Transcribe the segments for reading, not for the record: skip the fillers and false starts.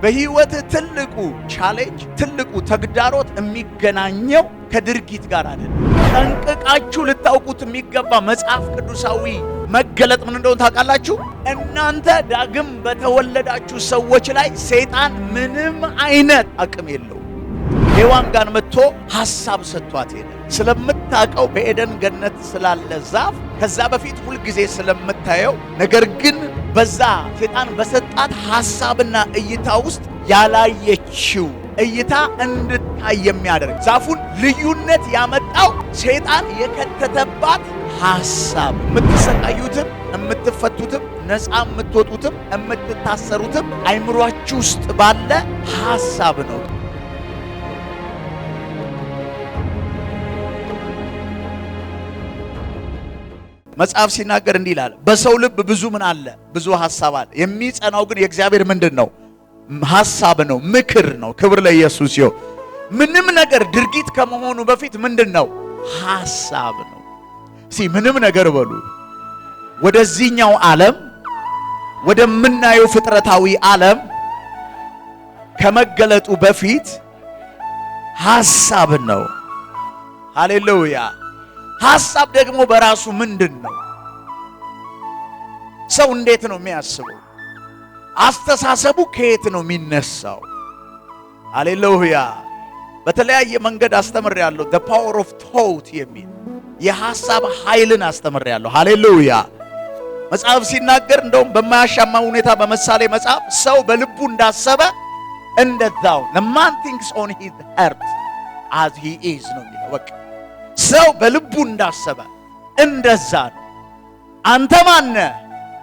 በህይወት ትልቁ ቻሌንጅ ትልቁ ተግዳሮት የሚገናኘው ከድርጊት ጋር አይደለም። ጠንቅቃችሁ ልታውቁት የሚገባ መጽሐፍ ቅዱሳዊ መገለጥ ምን እንደሆነ ታውቃላችሁ? እናንተ ዳግም በተወለዳችሁ ሰዎች ላይ ሰይጣን ምንም አይነት አቅም የለውም። ሔዋን ጋር መጥቶ ሐሳብ ሰጥቷት ሄደ። ስለምታውቀው በኤደን ገነት ስላለ ዛፍ ከዛ በፊት ሁል ጊዜ ስለምታየው ነገር ግን በዛ ሰይጣን በሰጣት ሐሳብና እይታ ውስጥ ያላየችው እይታ እንድታይ የሚያደርግ ዛፉን ልዩነት ያመጣው ሰይጣን የከተተባት ሐሳብ። የምትሰቃዩትም የምትፈቱትም ነፃ የምትወጡትም የምትታሰሩትም አይምሯችሁ ውስጥ ባለ ሐሳብ ነው። መጽሐፍ ሲናገር እንዲህ ይላል፣ በሰው ልብ ብዙ ምን አለ? ብዙ ሐሳብ አለ። የሚጸናው ግን የእግዚአብሔር ምንድን ነው? ሐሳብ ነው፣ ምክር ነው። ክብር ለኢየሱስ ይሁን። ምንም ነገር ድርጊት ከመሆኑ በፊት ምንድን ነው? ሐሳብ ነው። ምንም ነገር በሉ። ወደዚህኛው ዓለም ወደምናየው ፍጥረታዊ ዓለም ከመገለጡ በፊት ሐሳብ ነው። ሃሌሉያ። ሐሳብ ደግሞ በራሱ ምንድን ነው? ሰው እንዴት ነው የሚያስበው? አስተሳሰቡ ከየት ነው የሚነሳው? ሃሌሉያ። በተለያየ መንገድ አስተምሬያለሁ። the power of thought የሚል የሐሳብ ኃይልን አስተምሬያለሁ። ሃሌሉያ። መጽሐፍ ሲናገር እንደውም በማያሻማ ሁኔታ በምሳሌ መጽሐፍ ሰው በልቡ እንዳሰበ እንደዛው the man thinks on his heart as he is ነው የሚለው። በቃ ሰው በልቡ እንዳሰበ እንደዛ ነው። አንተ ማነ?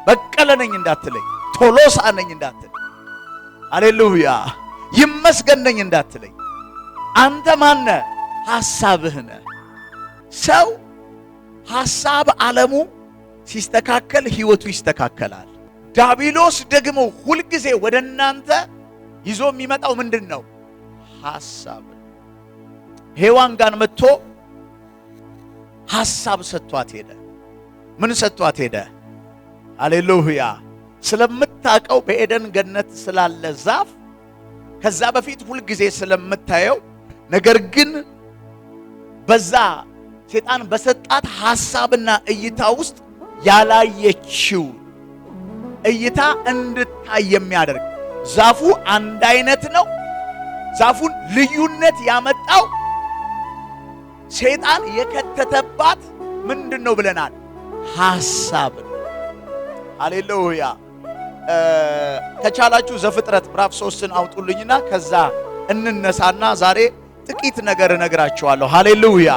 በቀለ ነኝ እንዳትለኝ፣ ቶሎሳ ነኝ እንዳትለኝ፣ ሃሌሉያ ይመስገን ነኝ እንዳትለኝ፣ አንተ ማነ? ሐሳብህ ነህ። ሰው ሐሳብ ዓለሙ ሲስተካከል ህይወቱ ይስተካከላል። ዲያብሎስ ደግሞ ሁልጊዜ ወደ እናንተ ይዞ የሚመጣው ምንድን ነው? ሐሳብ። ሔዋን ጋር መጥቶ ሐሳብ ሰጥቷት ሄደ። ምን ሰጥቷት ሄደ? ሃሌሉያ። ስለምታውቀው በኤደን ገነት ስላለ ዛፍ ከዛ በፊት ሁል ጊዜ ስለምታየው ነገር ግን በዛ ሰይጣን በሰጣት ሐሳብና እይታ ውስጥ ያላየችው እይታ እንድታይ የሚያደርግ ዛፉ አንድ አይነት ነው። ዛፉን ልዩነት ያመጣው ሰይጣን የከተተባት ምንድን ነው ብለናል? ሐሳብ። ሃሌሉያ። ከቻላችሁ ዘፍጥረት ምዕራፍ 3ን አውጡልኝና ከዛ እንነሳና ዛሬ ጥቂት ነገር እነግራችኋለሁ። ሃሌሉያ።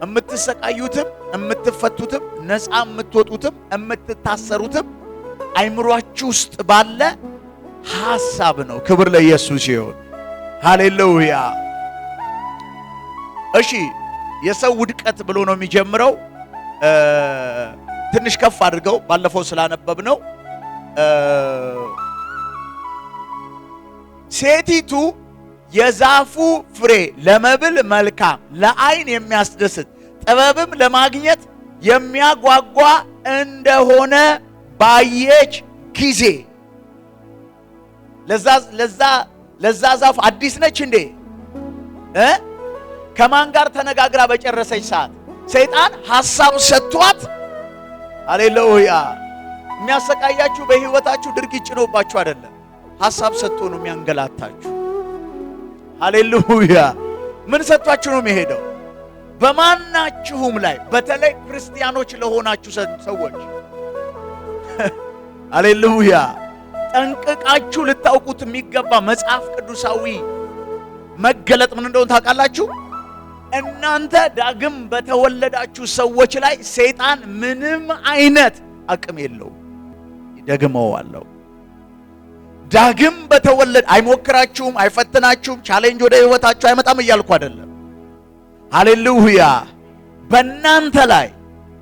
የምትሰቃዩትም የምትፈቱትም ነፃ የምትወጡትም የምትታሰሩትም አይምሯችሁ ውስጥ ባለ ሐሳብ ነው። ክብር ለኢየሱስ ይሁን። ሃሌሉያ። እሺ፣ የሰው ውድቀት ብሎ ነው የሚጀምረው። ትንሽ ከፍ አድርገው ባለፈው ስላነበብነው ሴቲቱ የዛፉ ፍሬ ለመብል መልካም፣ ለዓይን የሚያስደስት፣ ጥበብም ለማግኘት የሚያጓጓ እንደሆነ ባየች ጊዜ ለዛ ዛፍ አዲስ ነች እንዴ? ከማን ጋር ተነጋግራ በጨረሰች ሰዓት ሰይጣን ሐሳብ ሰጥቷት። ሃሌሉያ። የሚያሰቃያችሁ በህይወታችሁ ድርጊት ጭኖባችሁ አይደለም፣ ሐሳብ ሰጥቶ ነው የሚያንገላታችሁ። ሃሌሉያ። ምን ሰጥቷችሁ ነው የሚሄደው? በማናችሁም ላይ በተለይ ክርስቲያኖች ለሆናችሁ ሰዎች ሃሌሉያ ጠንቅቃችሁ ልታውቁት የሚገባ መጽሐፍ ቅዱሳዊ መገለጥ ምን እንደሆነ ታውቃላችሁ? እናንተ ዳግም በተወለዳችሁ ሰዎች ላይ ሰይጣን ምንም አይነት አቅም የለውም። ደግመዋለሁ። ዳግም በተወለድ አይሞክራችሁም፣ አይፈትናችሁም፣ ቻሌንጅ ወደ ህይወታችሁ አይመጣም እያልኩ አይደለም። ሃሌሉያ። በእናንተ ላይ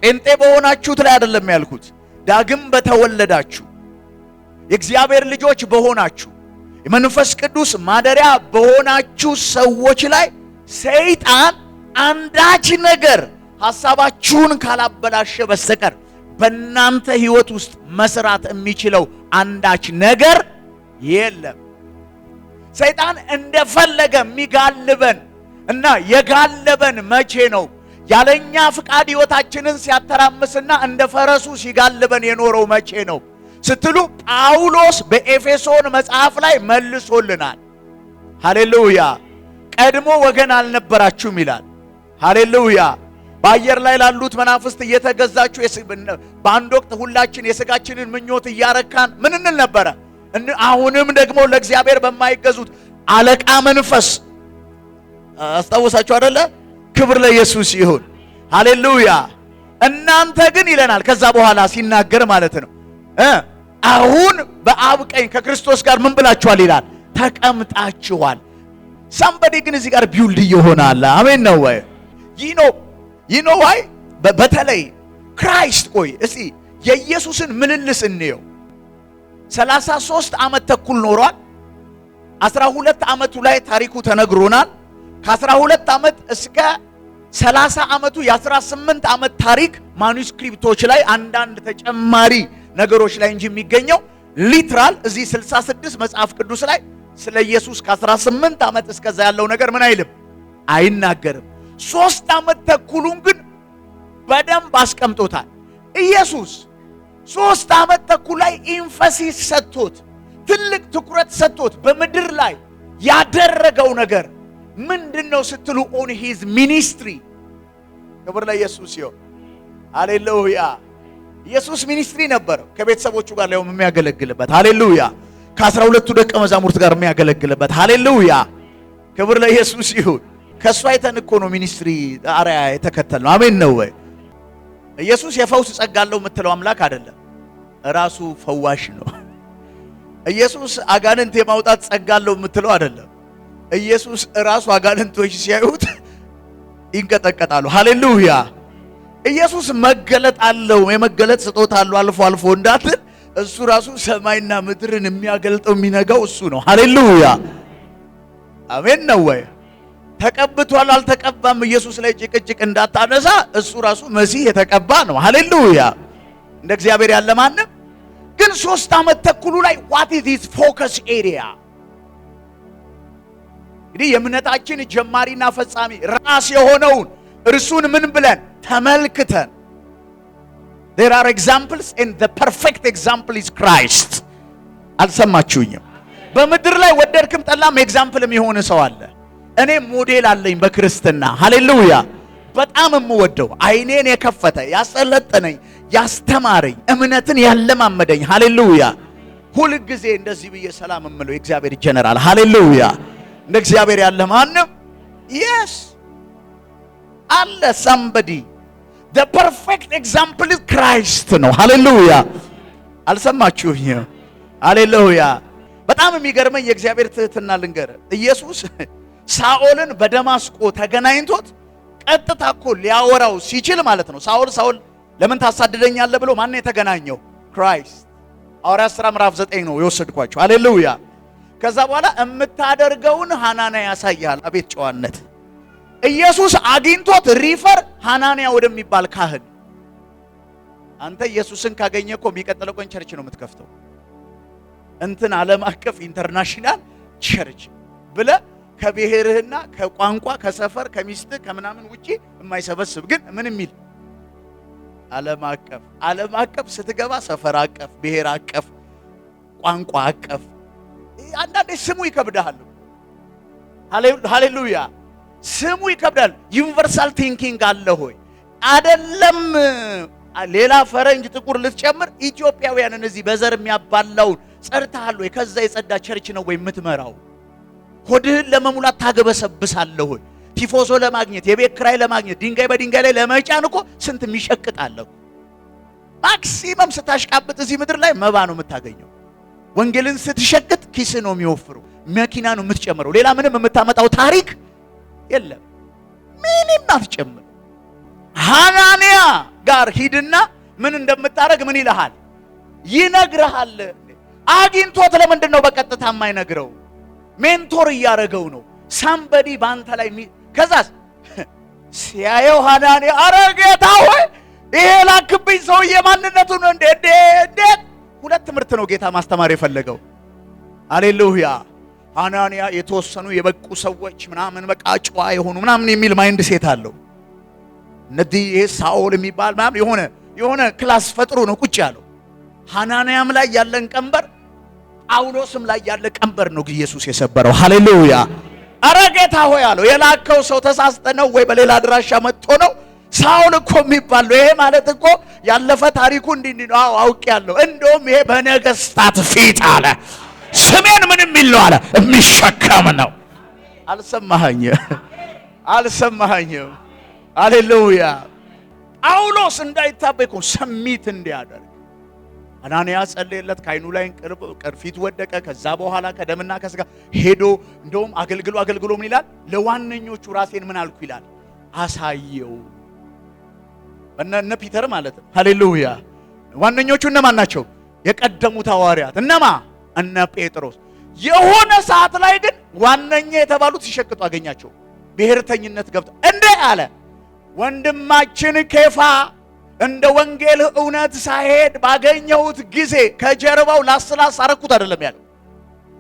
ጴንጤ በሆናችሁት ላይ አይደለም ያልኩት። ዳግም በተወለዳችሁ የእግዚአብሔር ልጆች በሆናችሁ የመንፈስ ቅዱስ ማደሪያ በሆናችሁ ሰዎች ላይ ሰይጣን አንዳች ነገር ሐሳባችሁን ካላበላሸ በስተቀር በእናንተ ህይወት ውስጥ መስራት የሚችለው አንዳች ነገር የለም። ሰይጣን እንደፈለገ የሚጋልበን እና የጋለበን መቼ ነው? ያለኛ ፍቃድ ሕይወታችንን ሲያተራምስና እንደ ፈረሱ ሲጋልበን የኖረው መቼ ነው ስትሉ ጳውሎስ በኤፌሶን መጽሐፍ ላይ መልሶልናል። ሃሌሉያ! ቀድሞ ወገን አልነበራችሁም ይላል። ሃሌሉያ! በአየር ላይ ላሉት መናፍስት እየተገዛችሁ በአንድ ወቅት ሁላችን የሥጋችንን ምኞት እያረካን ምን እንል ነበረ? አሁንም ደግሞ ለእግዚአብሔር በማይገዙት አለቃ መንፈስ አስታውሳችሁ አይደለ? ክብር ለኢየሱስ ይሁን። ሃሌሉያ! እናንተ ግን ይለናል ከዛ በኋላ ሲናገር ማለት ነው አሁን በአብ ቀኝ ከክርስቶስ ጋር ምን ብላችኋል ይላል? ተቀምጣችኋል። ሳምበዲ ግን እዚህ ጋር ቢውልድ ይሆናል። አሜን ነው ወይ? ይኖ ዋይ በተለይ ክራይስት ቆይ እስቲ የኢየሱስን ምልልስ እንየው። 33 ዓመት ተኩል ኖሯል። 12 ዓመቱ ላይ ታሪኩ ተነግሮናል። ከ12 ዓመት እስከ 30 ዓመቱ የ18 ዓመት ታሪክ ማኑስክሪፕቶች ላይ አንዳንድ ተጨማሪ ነገሮች ላይ እንጂ የሚገኘው ሊትራል እዚህ 66 መጽሐፍ ቅዱስ ላይ ስለ ኢየሱስ ከ18 ዓመት እስከዛ ያለው ነገር ምን አይልም አይናገርም። 3 ዓመት ተኩሉን ግን በደንብ አስቀምጦታል። ኢየሱስ 3 ዓመት ተኩል ላይ ኢንፈሲስ ሰጥቶት ትልቅ ትኩረት ሰጥቶት በምድር ላይ ያደረገው ነገር ምንድነው ስትሉ ኦን ሂዝ ሚኒስትሪ። ክብር ለኢየሱስ ይሁን። ሃሌሉያ! ኢየሱስ ሚኒስትሪ ነበረው ከቤተሰቦቹ ጋር ላይ የሚያገለግልበት። ሃሌሉያ! ከ12ቱ ደቀ መዛሙርት ጋር የሚያገለግልበት። ሃሌሉያ! ክብር ለኢየሱስ ይሁን። ከሱ አይተን እኮ ነው ሚኒስትሪ አርያ የተከተልነው። አሜን ነው ወይ? ኢየሱስ የፈውስ ጸጋ አለው የምትለው አምላክ አይደለም፣ ራሱ ፈዋሽ ነው። ኢየሱስ አጋንንት የማውጣት ጸጋ አለው የምትለው አይደለም። ኢየሱስ ራሱ አጋንንቶች ሲያዩት ይንቀጠቀጣሉ። ሃሌሉያ! ኢየሱስ መገለጥ አለው፣ የመገለጥ ስጦታ አለው አልፎ አልፎ እንዳትል፣ እሱ ራሱ ሰማይና ምድርን የሚያገልጠው የሚነጋው እሱ ነው። ሃሌሉያ! አሜን ነው ወይ? ተቀብቷል አልተቀባም ኢየሱስ ላይ ጭቅጭቅ እንዳታነሳ፣ እሱ ራሱ መሲህ የተቀባ ነው። ሃሌሉያ! እንደ እግዚአብሔር ያለ ማንም ግን 3 ዓመት ተኩሉ ላይ what is his focus area? እንግዲህ የእምነታችን ጀማሪና ፈጻሚ ራስ የሆነውን እርሱን ምን ብለን ተመልክተን there are examples and the perfect example is Christ። አልሰማችሁኝም? በምድር ላይ ወደድክም ጠላም ኤግዛምፕል የሚሆን ሰው አለ። እኔ ሞዴል አለኝ በክርስትና። ሃሌሉያ! በጣም የምወደው አይኔን የከፈተ ያሰለጠነኝ ያስተማረኝ እምነትን ያለማመደኝ ሃሌሉያ! ሁል ጊዜ እንደዚህ ብዬ ሰላም እምለው የእግዚአብሔር ጀነራል ሃሌሉያ! እንደ እግዚአብሔር ያለ ማንም yes አለ somebody the perfect example is Christ ነው። ሃሌሉያ! አልሰማችሁኝም? ሃሌሉያ! በጣም የሚገርመኝ የእግዚአብሔር ትህትና ልንገር። ኢየሱስ ሳኦልን በደማስቆ ተገናኝቶት ቀጥታ እኮ ሊያወራው ሲችል ማለት ነው። ሳኦል ለምን ታሳድደኛለህ ብሎ ማን የተገናኘው? ክራይስት። ሐዋርያት ሥራ ምዕራፍ 9 ነው የወሰድኳቸው። ሃሌሉያ! ከዛ በኋላ የምታደርገውን ሐናንያ ያሳያል። አቤት ጨዋነት! ኢየሱስ አግኝቶት ሪፈር ሐናንያ ወደሚባል ካህን። አንተ ኢየሱስን ካገኘ እኮ የሚቀጥለው ቀን ቸርች ነው የምትከፍተው። እንትን ዓለም አቀፍ ኢንተርናሽናል ቸርች ብለ ከብሔርህና ከቋንቋ ከሰፈር ከሚስትህ ከምናምን ውጪ የማይሰበስብ ግን ምን የሚል ዓለም አቀፍ ስትገባ ሰፈር አቀፍ፣ ብሔር አቀፍ፣ ቋንቋ አቀፍ። አንዳንዴ ስሙ ይከብዳል። ሃሌሉያ! ስሙ ይከብዳል። ዩኒቨርሳል ቲንኪንግ አለ ሆይ አይደለም? ሌላ ፈረንጅ ጥቁር ልትጨምር ኢትዮጵያውያንን እዚህ በዘር የሚያባላውን ጸርተሃል ወይ? ከዛ የጸዳ ቸርች ነው ወይ የምትመራው? ሆድህን ለመሙላት ታገበሰብሳለህ ሆይ? ቲፎዞ ለማግኘት የቤት ኪራይ ለማግኘት ድንጋይ በድንጋይ ላይ ለመጫን እኮ ስንት የሚሸቅጣለሁ። ማክሲመም ስታሽቃብጥ እዚህ ምድር ላይ መባ ነው የምታገኘው። ወንጌልን ስትሸቅጥ ኪስ ነው የሚወፍረው፣ መኪና ነው የምትጨምረው። ሌላ ምንም የምታመጣው ታሪክ የለም። ምንም አትጨምር። ሐናንያ ጋር ሂድና ምን እንደምታረግ ምን ይልሃል? ይነግርሃል። አግኝቶት ለምንድን ነው በቀጥታ የማይነግረው? ሜንቶር እያረገው ነው። ሳምበዲ ባንተ ላይ ከዛስ ሲያየው ሐናንያ አረ ጌታ ሆይ ይሄ ላክብኝ ሰውዬ ማንነቱ ነው እንዴት ሁለት ትምህርት ነው ጌታ ማስተማር የፈለገው። ሃሌሉያ! ሐናንያ የተወሰኑ የበቁ ሰዎች ምናምን በቃ ጨዋ የሆኑ ምናምን የሚል ማይንድ ሴት አለው። እነዚህ ሳኦል የሚባል ምናምን የሆነ ክላስ ፈጥሮ ነው ቁጭ ያለው። ሐናንያም ላይ ያለን ቀንበር ጳውሎስም ላይ ያለ ቀንበር ነው ኢየሱስ የሰበረው። ሃሌሉያ! አረ ጌታ ሆይ አለው። የላከው ሰው ተሳስተ ነው ወይ በሌላ አድራሻ መጥቶ ነው? ሳኦል እኮ የሚባል ይሄ ማለት እኮ ያለፈ ታሪኩ እንዲህ ነው። አዎ አውቄያለሁ። እንደውም ይሄ በነገስታት ፊት አለ ስሜን ምን የሚል ነው አለ የሚሸከም ነው። አልሰማኸኝም? ሃሌሉያ! ጳውሎስ እንዳይታበይኩ ሰሚት እንዲያደርግ ሐናንያ ጸለየለት። ከዓይኑ ላይ ቅርፊት ወደቀ። ከዛ በኋላ ከደምና ከስጋ ሄዶ እንደውም አገልግሎ ምን ይላል? ለዋነኞቹ ራሴን ምን አልኩ ይላል አሳየው። እነ ፒተር ማለት ነው። ሃሌሉያ! ዋነኞቹ እነማን ናቸው? የቀደሙት ሐዋርያት እነማ? እነ ጴጥሮስ። የሆነ ሰዓት ላይ ግን ዋነኛ የተባሉት ሲሸቅጡ አገኛቸው። ብሔርተኝነት ገብተው እንዴ አለ ወንድማችን ኬፋ እንደ ወንጌል እውነት ሳይሄድ ባገኘሁት ጊዜ ከጀርባው ላስላስ አረኩት አይደለም ያለው።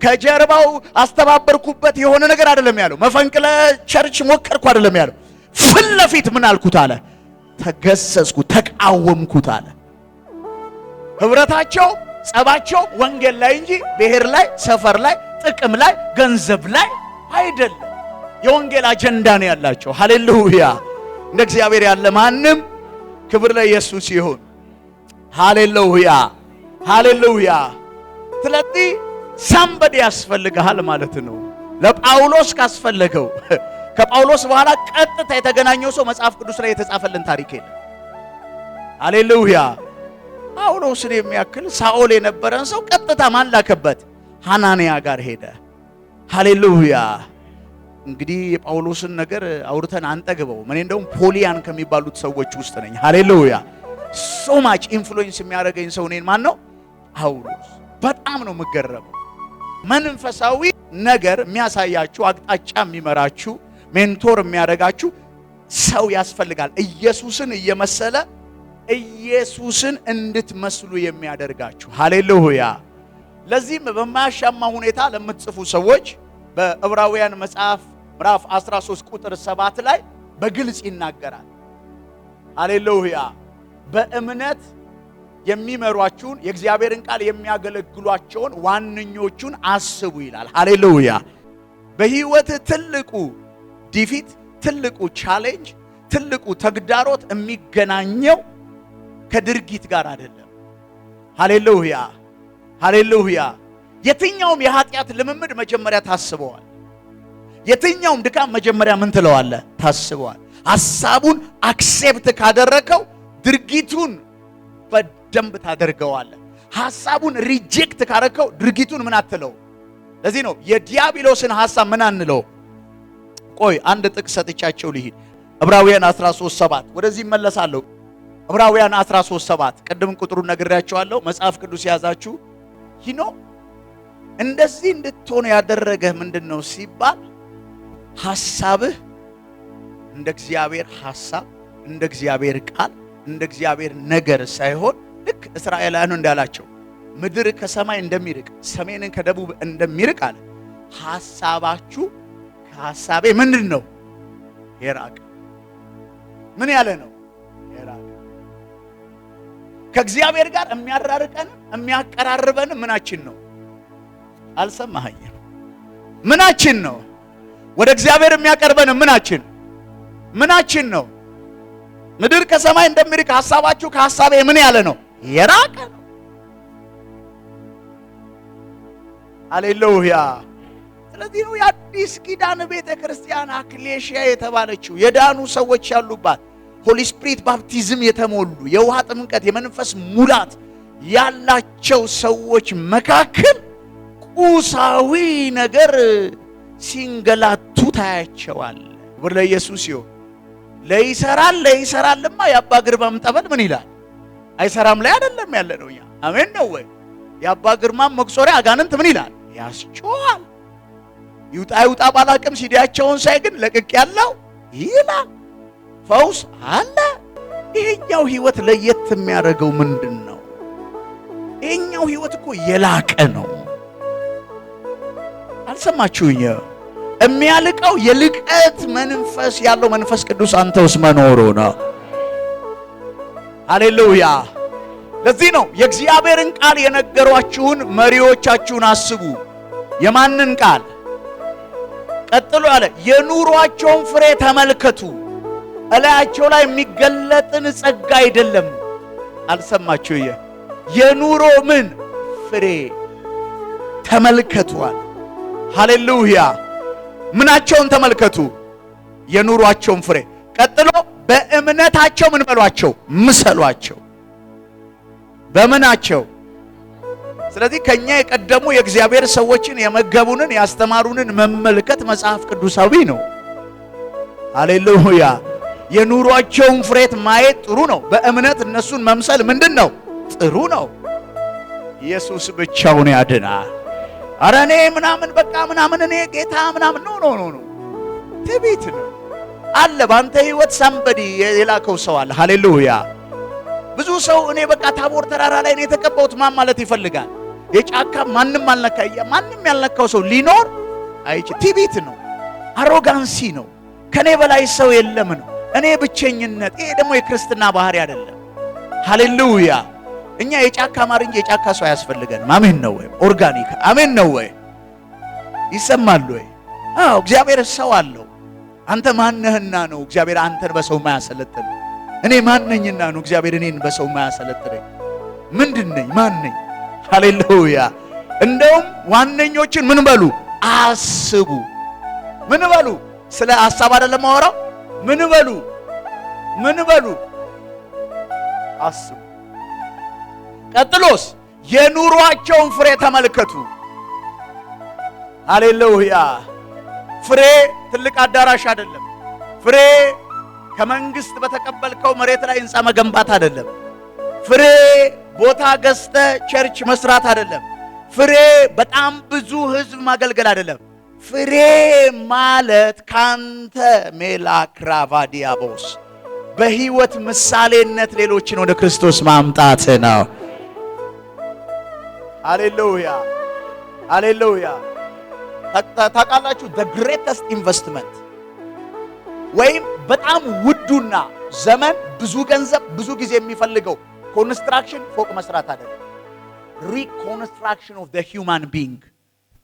ከጀርባው አስተባበርኩበት የሆነ ነገር አይደለም ያለው። መፈንቅለ ቸርች ሞከርኩ አይደለም ያለው። ፊት ለፊት ምን አልኩት አለ ተገሰጽኩ፣ ተቃወምኩት አለ። ህብረታቸው ጸባቸው ወንጌል ላይ እንጂ ብሔር ላይ፣ ሰፈር ላይ፣ ጥቅም ላይ፣ ገንዘብ ላይ አይደለም። የወንጌል አጀንዳ ነው ያላቸው። ሃሌሉያ! እንደ እግዚአብሔር ያለ ማንም ክብር ለኢየሱስ ይሁን። ሃሌሉያ! ሃሌሉያ! ስለዚህ ሳምበዲ ያስፈልጋል ማለት ነው። ለጳውሎስ ካስፈለገው ከጳውሎስ በኋላ ቀጥታ የተገናኘው ሰው መጽሐፍ ቅዱስ ላይ የተጻፈልን ታሪክ የለም። ሃሌሉያ! ጳውሎስን የሚያክል ሳኦል የነበረን ሰው ቀጥታ ማን ላከበት? ሐናንያ ጋር ሄደ። ሃሌሉያ! እንግዲህ የጳውሎስን ነገር አውርተን አንጠግበው። እኔ እንደውም ፖሊያን ከሚባሉት ሰዎች ውስጥ ነኝ። ሃሌሉያ! ሶ ማች ኢንፍሉዌንስ የሚያደርገኝ ሰው እኔን ማን ነው? ጳውሎስ። በጣም ነው የምገረመው። መንፈሳዊ ነገር የሚያሳያችሁ፣ አቅጣጫ የሚመራችሁ፣ ሜንቶር የሚያደርጋችሁ ሰው ያስፈልጋል። ኢየሱስን እየመሰለ ኢየሱስን እንድትመስሉ የሚያደርጋችሁ። ሃሌሉያ! ለዚህም በማያሻማ ሁኔታ ለምትጽፉ ሰዎች በዕብራውያን መጽሐፍ ምዕራፍ 13 ቁጥር 7 ላይ በግልጽ ይናገራል። ሃሌሉያ! በእምነት የሚመሯችሁን የእግዚአብሔርን ቃል የሚያገለግሏቸውን ዋነኞቹን አስቡ ይላል። ሃሌሉያ! በህይወት ትልቁ ዲፊት፣ ትልቁ ቻሌንጅ፣ ትልቁ ተግዳሮት የሚገናኘው ከድርጊት ጋር አይደለም። ሃሌሉያ! ሃሌሉያ! የትኛውም የኃጢአት ልምምድ መጀመሪያ ታስበዋል። የትኛውም ድካም መጀመሪያ ምን ትለዋለህ? ታስበዋል። ሐሳቡን አክሴፕት ካደረከው ድርጊቱን በደንብ ታደርገዋለህ። ሐሳቡን ሪጀክት ካደረከው ድርጊቱን ምን አትለው። ለዚህ ነው የዲያብሎስን ሐሳብ ምን አንለው። ቆይ አንድ ጥቅስ ሰጥቻቸው ልሂድ። ዕብራውያን 13:7 ወደዚህ መለሳለሁ። ዕብራውያን 13:7 ቅድም ቁጥሩን ነግሬያቸዋለሁ። መጽሐፍ ቅዱስ ያዛችሁ ሂኖ እንደዚህ እንድትሆን ያደረገህ ምንድነው ሲባል ሐሳብህ እንደ እግዚአብሔር ሐሳብ፣ እንደ እግዚአብሔር ቃል፣ እንደ እግዚአብሔር ነገር ሳይሆን ልክ እስራኤላውያን እንዳላቸው ምድር ከሰማይ እንደሚርቅ ሰሜንን ከደቡብ እንደሚርቅ አለ። ሐሳባችሁ ከሐሳቤ ምንድነው? የራቀ። ምን ያለ ነው? የራቀ። ከእግዚአብሔር ጋር የሚያራርቀን የሚያቀራርበን ምናችን ነው? አልሰማኸኝም? ምናችን ነው? ወደ እግዚአብሔር የሚያቀርበን ምናችን ነው? ምድር ከሰማይ እንደሚርቅ ሐሳባችሁ ከሐሳቤ ምን ያለ ነው? የራቀ ነው። ሃሌሉያ! ስለዚህ ነው የአዲስ ኪዳን ቤተ ክርስቲያን አክሌሽያ የተባለችው የዳኑ ሰዎች ያሉባት ሆሊ ስፒሪት ባፕቲዝም የተሞሉ የውሃ ጥምቀት የመንፈስ ሙላት ያላቸው ሰዎች መካከል ቁሳዊ ነገር ሲንገላቱ ታያቸዋል። ወደ ለኢየሱስ ይሁን። ለይሰራልማ የአባ ግርማም ጠበል ምን ይላል? አይሰራም ላይ አይደለም ያለ ነው። ያ አሜን ነው ወይ? የአባ ግርማም መቁጠሪያ አጋንንት ምን ይላል? ያስጮሃል። ይውጣ ባላቅም ሲዲያቸውን ሳይ ግን ለቅቅ ያለው ይላል። ፈውስ አለ። ይሄኛው ህይወት ለየት የሚያደርገው ምንድነው? ይሄኛው ህይወት እኮ የላቀ ነው። አልሰማችሁኝ? የሚያልቀው የልቀት መንፈስ ያለው መንፈስ ቅዱስ አንተ ውስጥ መኖሩ ነው። ሃሌሉያ። ለዚህ ነው የእግዚአብሔርን ቃል የነገሯችሁን መሪዎቻችሁን አስቡ። የማንን ቃል? ቀጥሎ ያለ የኑሯቸውን ፍሬ ተመልከቱ። እላያቸው ላይ የሚገለጥን ጸጋ አይደለም። አልሰማችሁ? የኑሮ ምን ፍሬ ተመልከቷል። ሃሌሉያ። ምናቸውን ተመልከቱ? የኑሯቸውን ፍሬ። ቀጥሎ በእምነታቸው ምን በሏቸው? ምሰሏቸው። በምናቸው? ስለዚህ ከኛ የቀደሙ የእግዚአብሔር ሰዎችን የመገቡንን ያስተማሩንን መመልከት መጽሐፍ ቅዱሳዊ ነው። ሃሌሉያ። የኑሯቸውን ፍሬት ማየት ጥሩ ነው። በእምነት እነሱን መምሰል ምንድን ነው? ጥሩ ነው። ኢየሱስ ብቻውን ያድናል። አረ እኔ ምናምን በቃ ምናምን እኔ ጌታ ምናምን ኖ ትዕቢት ነው አለ። ባንተ ህይወት ሳምበዲ የላከው ሰው አለ። ሃሌሉያ። ብዙ ሰው እኔ በቃ ታቦር ተራራ ላይ ነው የተቀባሁት ማለት ይፈልጋል። የጫካ ማንም ያልነካው ሰው ሊኖር አይችል። ትዕቢት ነው፣ አሮጋንሲ ነው። ከኔ በላይ ሰው የለም ነው፣ እኔ ብቸኝነት። ይሄ ደግሞ የክርስትና ባህሪ አይደለም። ሃሌሉያ። እኛ የጫካ ማር እንጂ የጫካ ሰው አያስፈልገንም። አሜን ነው ወይ? ኦርጋኒክ አሜን ነው ወይ? ይሰማል ወይ? አዎ። እግዚአብሔር ሰው አለው። አንተ ማነህና ነው እግዚአብሔር አንተን በሰው ማያሰለጥን? እኔ ማነኝና ነው እግዚአብሔር እኔን በሰው ማያሰለጥነኝ? ምንድነኝ? ማን ነኝ? ሃሌሉያ። እንደውም ዋነኞችን ምን በሉ? አስቡ። ምን በሉ? ስለ ሐሳብ አይደለም ማወራው። ምን በሉ? አስቡ። ቀጥሎስ የኑሯቸውን ፍሬ ተመልከቱ። ሃሌሉያ። ፍሬ ትልቅ አዳራሽ አይደለም። ፍሬ ከመንግስት በተቀበልከው መሬት ላይ ህንፃ መገንባት አይደለም። ፍሬ ቦታ ገዝተ ቸርች መስራት አይደለም። ፍሬ በጣም ብዙ ህዝብ ማገልገል አይደለም። ፍሬ ማለት ካንተ ሜላክራቫዲያቦስ በህይወት ምሳሌነት ሌሎችን ወደ ክርስቶስ ማምጣት ነው። ሃሌሉያ። ታውቃላችሁ the greatest investment ወይም በጣም ውዱና ዘመን ብዙ ገንዘብ ብዙ ጊዜ የሚፈልገው ኮንስትራክሽን ፎቅ መስራት አይደለም። reconstruction of the human being።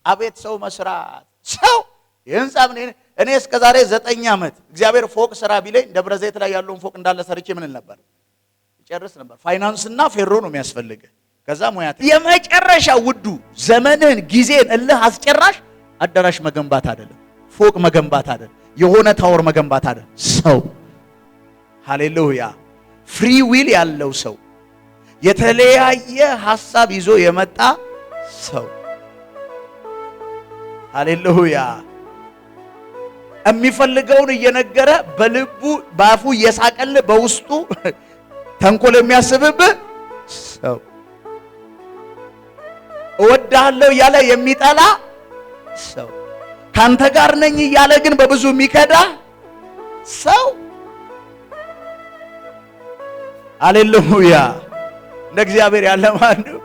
አቤት ሰው መስራት። ሰው የህንጻ እኔ እስከ ዛሬ 9 ዓመት እግዚአብሔር ፎቅ ስራ ቢለኝ ደብረ ዘይት ላይ ያለውን ፎቅ እንዳለ ሰርቼ ምን ነበር? ይጨርስ ነበር። ፋይናንስና ፌሮ ነው የሚያስፈልግ። ከዛ ሙያት የመጨረሻ ውዱ ዘመንህን ጊዜን እልህ አስጨራሽ አዳራሽ መገንባት አይደለም፣ ፎቅ መገንባት አይደለም፣ የሆነ ታወር መገንባት አይደለም። ሰው ሃሌሉያ። ፍሪ ዊል ያለው ሰው፣ የተለያየ ሐሳብ ይዞ የመጣ ሰው ሃሌሉያ። የሚፈልገውን እየነገረ በልቡ ባፉ እየሳቀል በውስጡ ተንኮል የሚያስብብህ ሰው፣ እወድሃለሁ ያለ የሚጠላ ሰው፣ ካንተ ጋር ነኝ ያለ ግን በብዙ የሚከዳ ሰው። ሃሌሉያ። እንደ እግዚአብሔር ያለ ማን ነው?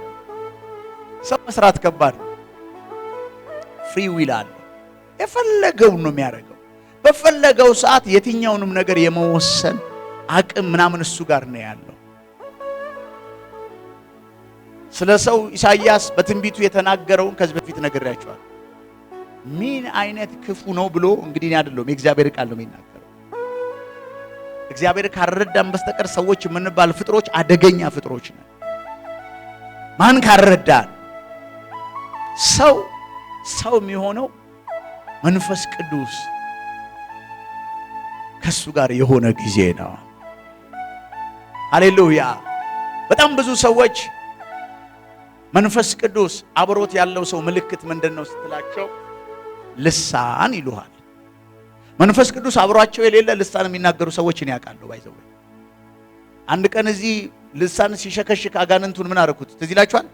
ሰው መስራት ከባድ ነው። ፍሪ ዊል አለ። የፈለገውን ነው የሚያደርገው። በፈለገው ሰዓት የትኛውንም ነገር የመወሰን አቅም ምናምን እሱ ጋር ነው ያለው። ስለ ሰው ኢሳይያስ በትንቢቱ የተናገረውን ከዚህ በፊት ነግሬያችኋለሁ። ምን አይነት ክፉ ነው ብሎ እንግዲህ እኔ አይደለሁም የእግዚአብሔር ቃል ነው የሚናገረው። እግዚአብሔር ካረዳን በስተቀር ሰዎች የምንባል ፍጥሮች አደገኛ ፍጥሮች ነን። ማን ካረዳን? ሰው የሚሆነው መንፈስ ቅዱስ ከሱ ጋር የሆነ ጊዜ ነው። ሃሌሉያ። በጣም ብዙ ሰዎች መንፈስ ቅዱስ አብሮት ያለው ሰው ምልክት ምንድነው ስትላቸው ልሳን ይሉሃል። መንፈስ ቅዱስ አብሯቸው የሌለ ልሳን የሚናገሩ ሰዎችን ያውቃለሁ። ባይዘው አንድ ቀን እዚህ ልሳን ሲሸከሽክ አጋንንቱን ምን አደረኩት ትዝ ይላችኋል?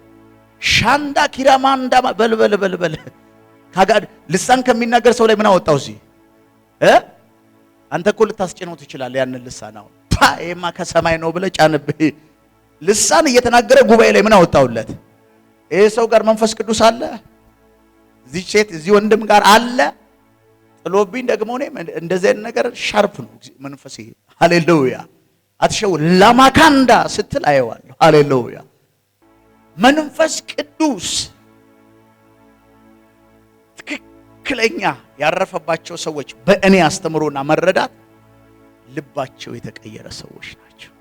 ሻንዳ ኪራማንዳ በልበል ካጋድ ልሳን ከሚናገር ሰው ላይ ምን አወጣው? እዚህ አንተ እኮ ልታስጭነው ትችላለህ ያንን ልሳን። አሁን ይሄማ ከሰማይ ነው ብለህ ጫንብህ። ልሳን እየተናገረ ጉባኤ ላይ ምን አወጣውለት? ይሄ ሰው ጋር መንፈስ ቅዱስ አለ። እዚህ ሴት እዚህ ወንድም ጋር አለ ጥሎብኝ ደግሞ እኔ እንደዚህ አይነት ነገር ሻርፕ ነው መንፈሴ። ሃሌሉያ አትሸው ላማካንዳ ስትል አየዋለሁ። ሃሌሉያ መንፈስ ቅዱስ ትክክለኛ ያረፈባቸው ሰዎች በእኔ አስተምሮና መረዳት ልባቸው የተቀየረ ሰዎች ናቸው።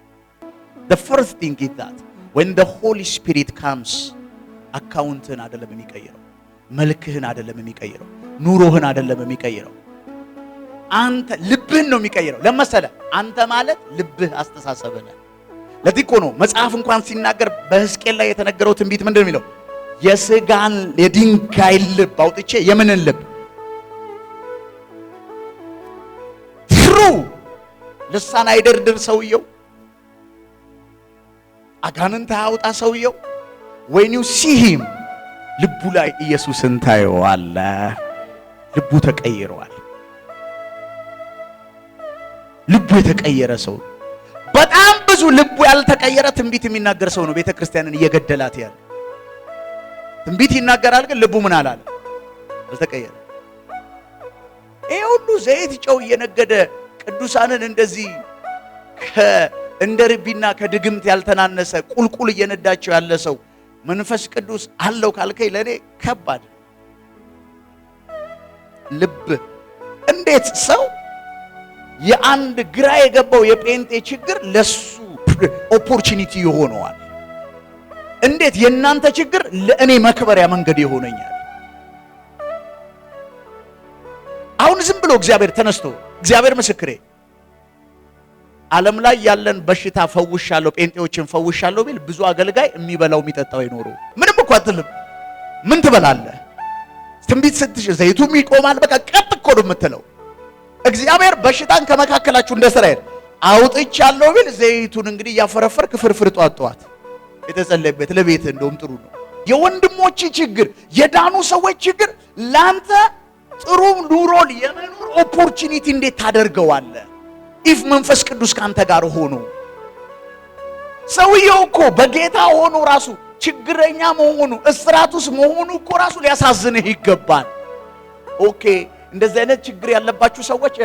the first thing is that when the Holy Spirit comes አካውንትህን አይደለም የሚቀይረው፣ መልክህን አይደለም የሚቀይረው፣ ኑሮህን አይደለም የሚቀይረው፣ አንተ ልብህን ነው የሚቀይረው። ለምሳሌ አንተ ማለት ልብህ አስተሳሰብህ ነው። ለዚህ እኮ ነው መጽሐፍ እንኳን ሲናገር በሕዝቅኤል ላይ የተነገረው ትንቢት ምንድነው የሚለው? የሥጋን የድንጋይ ልብ አውጥቼ የምንን ልብ ትሩ ልሳን አይደርድር ሰውየው፣ አጋንንት አያውጣ ሰውየው። when you see him ልቡ ላይ ኢየሱስን ታየዋለህ። ልቡ ተቀይሯል። ልቡ የተቀየረ ሰው በጣም ብዙ ልቡ ያልተቀየረ ትንቢት የሚናገር ሰው ነው ቤተክርስቲያንን እየገደላት ያለ። ትንቢት ይናገራል ግን ልቡ ምን አላለ? አልተቀየረ። ይሄ ሁሉ ዘይት ጨው እየነገደ ቅዱሳንን እንደዚህ እንደ ርቢና ከድግምት ያልተናነሰ ቁልቁል እየነዳቸው ያለ ሰው መንፈስ ቅዱስ አለው ካልከኝ ለኔ ከባድ። ልብ እንዴት ሰው የአንድ ግራ የገባው የጴንጤ ችግር ለሱ ኦፖርቹኒቲ ይሆነዋል? እንዴት የእናንተ ችግር ለእኔ መክበሪያ መንገድ ይሆነኛል? አሁን ዝም ብሎ እግዚአብሔር ተነስቶ እግዚአብሔር ምስክሬ ዓለም ላይ ያለን በሽታ ፈውሻለሁ ጴንጤዎችን ፈውሻለሁ ቢል ብዙ አገልጋይ የሚበላው የሚጠጣው አይኖረው። ምንም እኮ አትልም። ምን ትበላለህ? ትንቢት ስትሽ ዘይቱም ይቆማል። በቃ ቀጥ እኮ ነው የምትለው። እግዚአብሔር በሽታን ከመካከላችሁ እንደ እስራኤል አውጥቻለሁ ቢል ዘይቱን እንግዲህ ያፈረፈርክ ፍርፍር ጧጧት የተጸለየበት ለቤት እንደውም ጥሩ ነው። የወንድሞች ችግር የዳኑ ሰዎች ችግር ላንተ ጥሩ ኑሮን የመኖር ኦፖርቹኒቲ እንዴት ታደርገዋለህ? ኢፍ መንፈስ ቅዱስ ካንተ ጋር ሆኖ ሰውየው እኮ በጌታ ሆኖ ራሱ ችግረኛ መሆኑ እስራቱስ መሆኑ እኮ ራሱ ሊያሳዝንህ ይገባል። ኦኬ እንደዚህ አይነት ችግር ያለባችሁ ሰዎች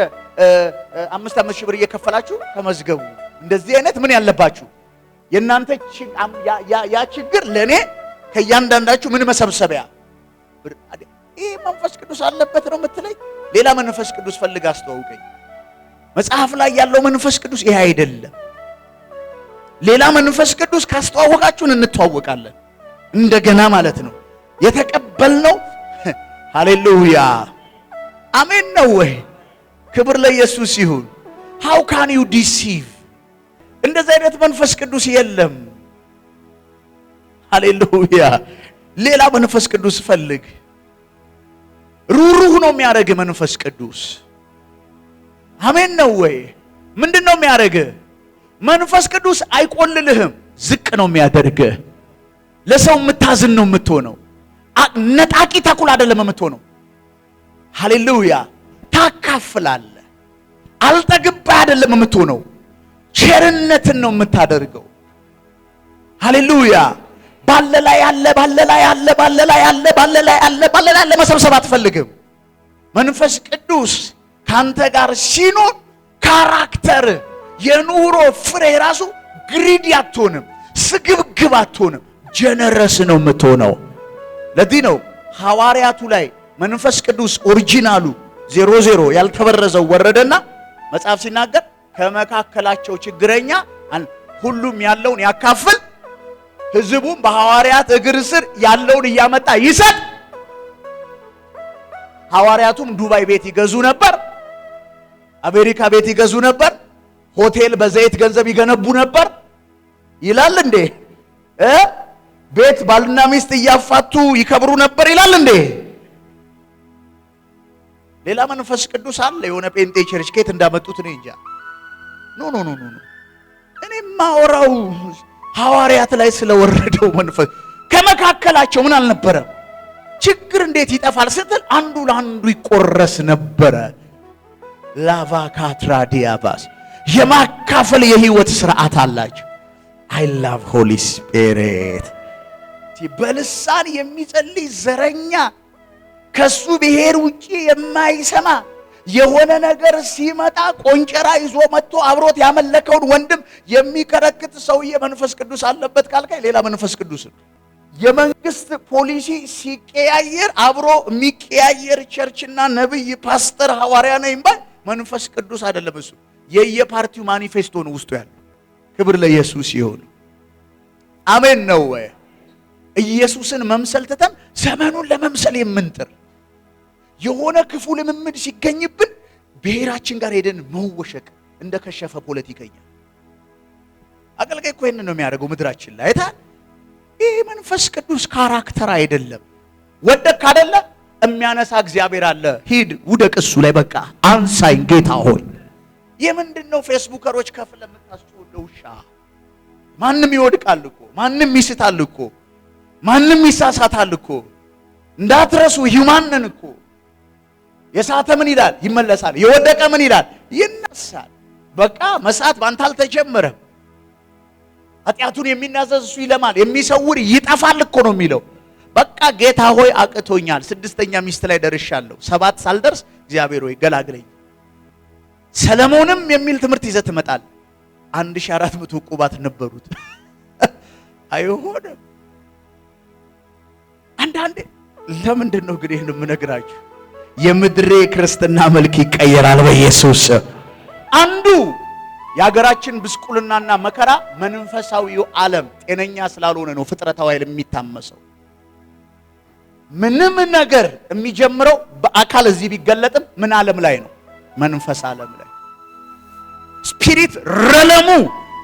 5 ሺህ ብር እየከፈላችሁ ተመዝገቡ። እንደዚህ አይነት ምን ያለባችሁ የእናንተ ያ ችግር ለኔ ከእያንዳንዳችሁ ምን መሰብሰቢያ ብር። ይሄ መንፈስ ቅዱስ አለበት ነው የምትለኝ? ሌላ መንፈስ ቅዱስ ፈልግ አስተዋውቀኝ። መጽሐፍ ላይ ያለው መንፈስ ቅዱስ ይሄ አይደለም። ሌላ መንፈስ ቅዱስ ካስተዋወቃችሁን እንተዋወቃለን እንደገና ማለት ነው። የተቀበልነው ሃሌሉያ አሜን ነው ወይ? ክብር ለኢየሱስ ይሁን። how can you deceive? እንደዚህ አይነት መንፈስ ቅዱስ የለም። ሃሌሉያ ሌላ መንፈስ ቅዱስ ፈልግ። ሩሩህ ነው የሚያደርግ መንፈስ ቅዱስ። አሜን ነው ወይ? ምንድነው የሚያደርግ? መንፈስ ቅዱስ አይቆልልህም፣ ዝቅ ነው የሚያደርግ። ለሰው የምታዝን ነው የምትሆነው። ነጣቂ ተኩል አይደለም የምትሆነው። ሃሌሉያ ታካፍላለህ። አልጠግባ አይደለም የምትሆነው፣ ቸርነትን ነው የምታደርገው። ሃሌሉያ ባለላይ ያለ ባለላይ ያለ ባለላይ ያለ ባለላይ ያለ ባለላይ ያለ መሰብሰብ አትፈልግም። መንፈስ ቅዱስ ካንተ ጋር ሲኖር ካራክተር የኑሮ ፍሬ ራሱ ግሪዲ አትሆንም፣ ስግብግብ አትሆንም፣ ጀነረስ ነው የምትሆነው። ለዚህ ነው ሐዋርያቱ ላይ መንፈስ ቅዱስ ኦሪጂናሉ 00 ያልተበረዘው ወረደና መጽሐፍ ሲናገር ከመካከላቸው ችግረኛ ሁሉም ያለውን ያካፍል፣ ሕዝቡም በሐዋርያት እግር ስር ያለውን እያመጣ ይሰጥ። ሐዋርያቱም ዱባይ ቤት ይገዙ ነበር፣ አሜሪካ ቤት ይገዙ ነበር፣ ሆቴል በዘይት ገንዘብ ይገነቡ ነበር ይላል እንዴ? ቤት ባልና ሚስት እያፋቱ ይከብሩ ነበር ይላል እንዴ? ሌላ መንፈስ ቅዱስ አለ። የሆነ ጴንጤ ቸርች ከየት እንዳመጡት ነው እንጃ። ኖ እኔ ማወራው ሐዋርያት ላይ ስለወረደው መንፈስ ከመካከላቸው ምን አልነበረም? ችግር እንዴት ይጠፋል ስትል አንዱ ለአንዱ ይቆረስ ነበረ። ላቫካትራ ዲያባስ የማካፈል የህይወት ስርዓት አላቸው። አይ ላቭ ሆሊ ስፒሪት። በልሳን የሚጸልይ ዘረኛ ከሱ ብሔር ውጪ የማይሰማ የሆነ ነገር ሲመጣ ቆንጨራ ይዞ መጥቶ አብሮት ያመለከውን ወንድም የሚከረክት ሰውዬ መንፈስ ቅዱስ አለበት ካልከኝ ሌላ መንፈስ ቅዱስ ነው። የመንግስት ፖሊሲ ሲቀያየር አብሮ የሚቀያየር ቸርችና ነብይ፣ ፓስተር፣ ሐዋርያ ነኝ ባይ መንፈስ ቅዱስ አይደለም። እሱ የየፓርቲው ማኒፌስቶ ነው ውስጡ ያለው። ክብር ለኢየሱስ ይሁን። አሜን ነው ወይ? ኢየሱስን መምሰል ትተን ዘመኑን ለመምሰል የምንጥር የሆነ ክፉ ልምምድ ሲገኝብን ብሔራችን ጋር ሄደን መወሸቅ እንደ ከሸፈ ፖለቲከኛ። አገልጋይ እኮ ይሄንን ነው የሚያደርገው ምድራችን ላይ አይታል። ይህ መንፈስ ቅዱስ ካራክተር አይደለም። ወደቅ አይደለ የሚያነሳ እግዚአብሔር አለ። ሂድ ውደቅ እሱ ላይ በቃ አንሳኝ ጌታ ሆይ። የምንድነው ፌስቡከሮች ከፍለ የምታስወደው ውሻ? ማንም ይወድቃል እኮ፣ ማንም ይስታል እኮ፣ ማንም ይሳሳታል እኮ። እንዳትረሱ ሂውማን ነን እኮ። የሳተ ምን ይላል? ይመለሳል። የወደቀ ምን ይላል? ይነሳል። በቃ መሳት ባንተ አልተጀመረም። ኃጢአቱን የሚናዘዝ እሱ ይለማል፣ የሚሰውር ይጠፋል እኮ ነው የሚለው። በቃ ጌታ ሆይ አቅቶኛል፣ 6ኛ ሚስት ላይ ደርሻለሁ፣ 7 ሳልደርስ እግዚአብሔር ሆይ ገላግለኝ። ሰለሞንም የሚል ትምህርት ይዘህ ትመጣል። 1400 ቁባት ነበሩት። አይሆንም። አንዳንዴ ለምንድን ነው ግን ይሄን የምነግራችሁ? የምድሬ ክርስትና መልክ ይቀየራል በኢየሱስ። አንዱ የሀገራችን ብስቁልናና መከራ መንፈሳዊው ዓለም ጤነኛ ስላልሆነ ነው ፍጥረታዊ ኃይል የሚታመሰው። ምንም ነገር የሚጀምረው በአካል እዚህ ቢገለጥም ምን ዓለም ላይ ነው? መንፈስ ዓለም ላይ። ስፒሪት ረለሙ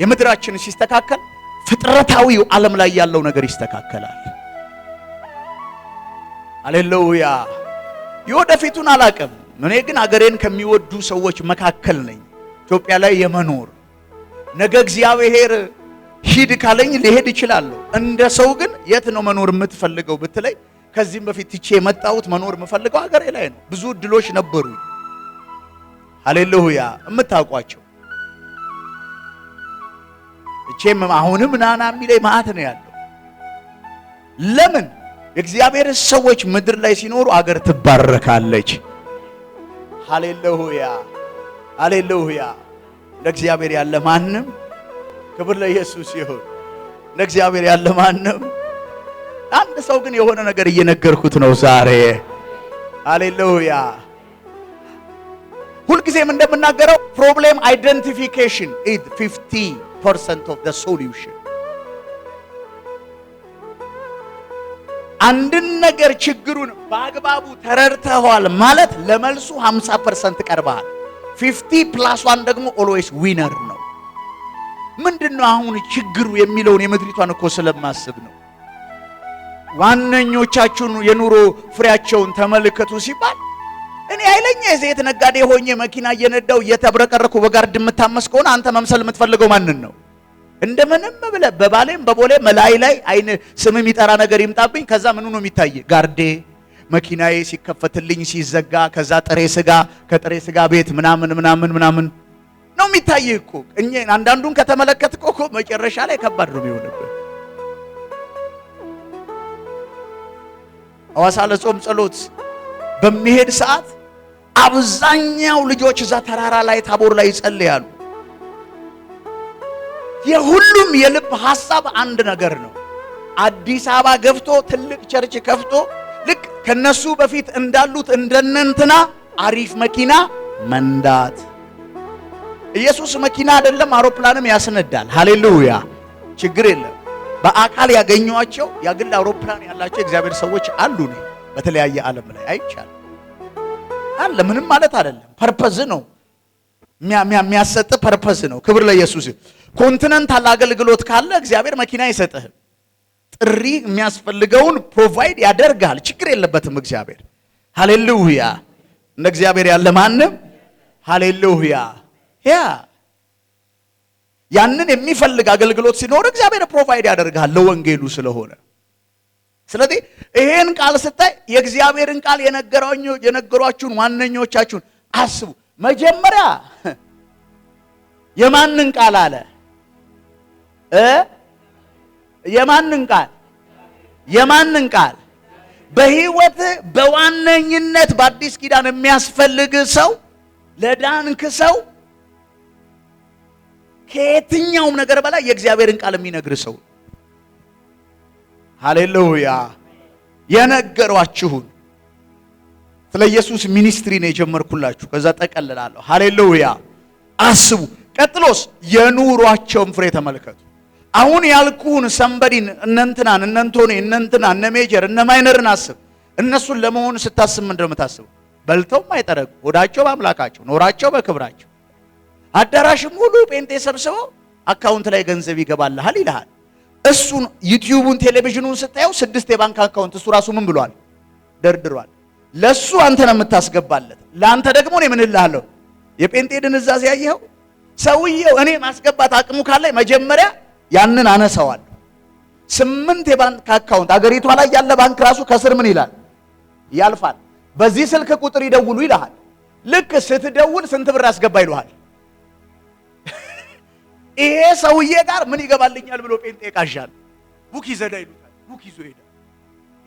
የምድራችን ሲስተካከል ፍጥረታዊው ዓለም ላይ ያለው ነገር ይስተካከላል። ሃሌሉያ። የወደፊቱን አላቅም። እኔ ግን አገሬን ከሚወዱ ሰዎች መካከል ነኝ። ኢትዮጵያ ላይ የመኖር ነገ እግዚአብሔር ሂድ ካለኝ ሊሄድ ይችላል። እንደ ሰው ግን የት ነው መኖር የምትፈልገው ብትለይ ከዚህም በፊት ትቼ የመጣሁት መኖር የምፈልገው አገሬ ላይ ነው። ብዙ እድሎች ነበሩ። ሃሌሉያ። የምታውቋቸው እቼም አሁንም ናና የሚለኝ ማዕት ነው ያለው። ለምን? የእግዚአብሔር ሰዎች ምድር ላይ ሲኖሩ አገር ትባረካለች። ሃሌሉያ ሃሌሉያ። ለእግዚአብሔር ያለ ማንም፣ ክብር ለኢየሱስ ይሁን። ለእግዚአብሔር ያለ ማንም። አንድ ሰው ግን የሆነ ነገር እየነገርኩት ነው ዛሬ። ሃሌሉያ። ሁልጊዜም እንደምናገረው ፕሮብሌም አይደንቲፊኬሽን ኢዝ 50% of the solution። አንድን ነገር ችግሩን በአግባቡ ተረድተዋል ማለት ለመልሱ 50% ቀርበሃል። 50 + 1 ደግሞ ኦልዌይስ ዊነር ነው። ምንድነው አሁን ችግሩ የሚለውን የምድሪቷን እኮ ስለማስብ ነው። ዋነኞቻችሁን የኑሮ ፍሬያቸውን ተመልከቱ ሲባል እኔ ኃይለኛ የዘይት ነጋዴ ሆኜ መኪና እየነዳው እየተብረቀረኩ በጋርድ የምታመስ ከሆነ አንተ መምሰል የምትፈልገው ማንን ነው? እንደምንም ብለህ በባሌም በቦሌ መላይ ላይ አይን ስም የሚጠራ ነገር ይምጣብኝ። ከዛ ምኑ ነው የሚታይ? ጋርዴ መኪናዬ ሲከፈትልኝ ሲዘጋ፣ ከዛ ጥሬ ስጋ ከጥሬ ስጋ ቤት ምናምን ምናምን ምናምን ነው የሚታይ እኮ። እኛ አንዳንዱን ከተመለከትከው እኮ መጨረሻ ላይ ከባድ ነው የሚሆንብህ። ሐዋሳ ለጾም ጸሎት በሚሄድ ሰዓት አብዛኛው ልጆች እዛ ተራራ ላይ ታቦር ላይ ይጸልያሉ። የሁሉም የልብ ሐሳብ አንድ ነገር ነው። አዲስ አበባ ገብቶ ትልቅ ቸርች ከፍቶ ልክ ከነሱ በፊት እንዳሉት እንደነንትና አሪፍ መኪና መንዳት። ኢየሱስ መኪና አይደለም አውሮፕላንም ያስነዳል። ሃሌሉያ። ችግር የለም። በአካል ያገኘዋቸው ያግል አውሮፕላን ያላቸው እግዚአብሔር ሰዎች አሉ ነው በተለያየ ዓለም ላይ አይቻልም አለ። ምንም ማለት አይደለም። ፐርፐዝ ነው የሚያሰጥ ፐርፐዝ ነው። ክብር ለኢየሱስ። ኮንቲኔንታል አገልግሎት ካለ እግዚአብሔር መኪና ይሰጥህ። ጥሪ የሚያስፈልገውን ፕሮቫይድ ያደርጋል። ችግር የለበትም እግዚአብሔር። ሃሌሉያ። እንደ እግዚአብሔር ያለ ማንም። ሃሌሉያ። ያንን የሚፈልግ አገልግሎት ሲኖር እግዚአብሔር ፕሮቫይድ ያደርጋል ለወንጌሉ ስለሆነ። ስለዚህ ይሄን ቃል ስታይ የእግዚአብሔርን ቃል የነገሯችሁን ዋነኞቻችሁን አስቡ። መጀመሪያ የማንን ቃል አለ? የማንን ቃል? የማንን ቃል? በህይወት በዋነኝነት በአዲስ ኪዳን የሚያስፈልግ ሰው ለዳንክ ሰው ከየትኛውም ነገር በላይ የእግዚአብሔርን ቃል የሚነግር ሰው። ሃሌሉያ። የነገሯችሁን ስለ ኢየሱስ ሚኒስትሪ ነው የጀመርኩላችሁ። ከዛ ጠቀልላለሁ። ሃሌሉያ። አስቡ። ቀጥሎስ የኑሯቸውን ፍሬ ተመልከቱ። አሁን ያልኩን ሰንበዲን እነንትናን እነንቶኔ እነንትና እነ ሜጀር እነ ማይነርን አስብ። እነሱን ለመሆን ስታስብ ምንድነው የምታስበው? በልተው ማይጠረጉ፣ ሆዳቸው በአምላካቸው፣ ኖራቸው በክብራቸው፣ አዳራሽ ሙሉ ጴንጤ ሰብስበው አካውንት ላይ ገንዘብ ይገባልሃል ይልሃል። እሱን ዩቲዩቡን ቴሌቪዥኑን ስታየው 6 የባንክ አካውንት እሱ ራሱ ምን ብሏል? ደርድሯል። ለሱ አንተ ነው የምታስገባለት። ለአንተ ደግሞ እኔ ምን እልሃለሁ? የጴንጤ ድንዛዜ ያየኸው ሰውየው እኔ ማስገባት አቅሙ ካለኝ መጀመሪያ ያንን አነሳዋለሁ። 8 የባንክ አካውንት አገሪቷ ላይ ያለ ባንክ ራሱ ከስር ምን ይላል? ያልፋል። በዚህ ስልክ ቁጥር ይደውሉ ይልሃል። ልክ ስትደውል ስንት ብር አስገባ ይልሃል። ይሄ ሰውዬ ጋር ምን ይገባልኛል ብሎ ጴንጤ ቃዣል። ቡክ ይዘዳ ይሉታል። ቡክ ይዞ ሄደ።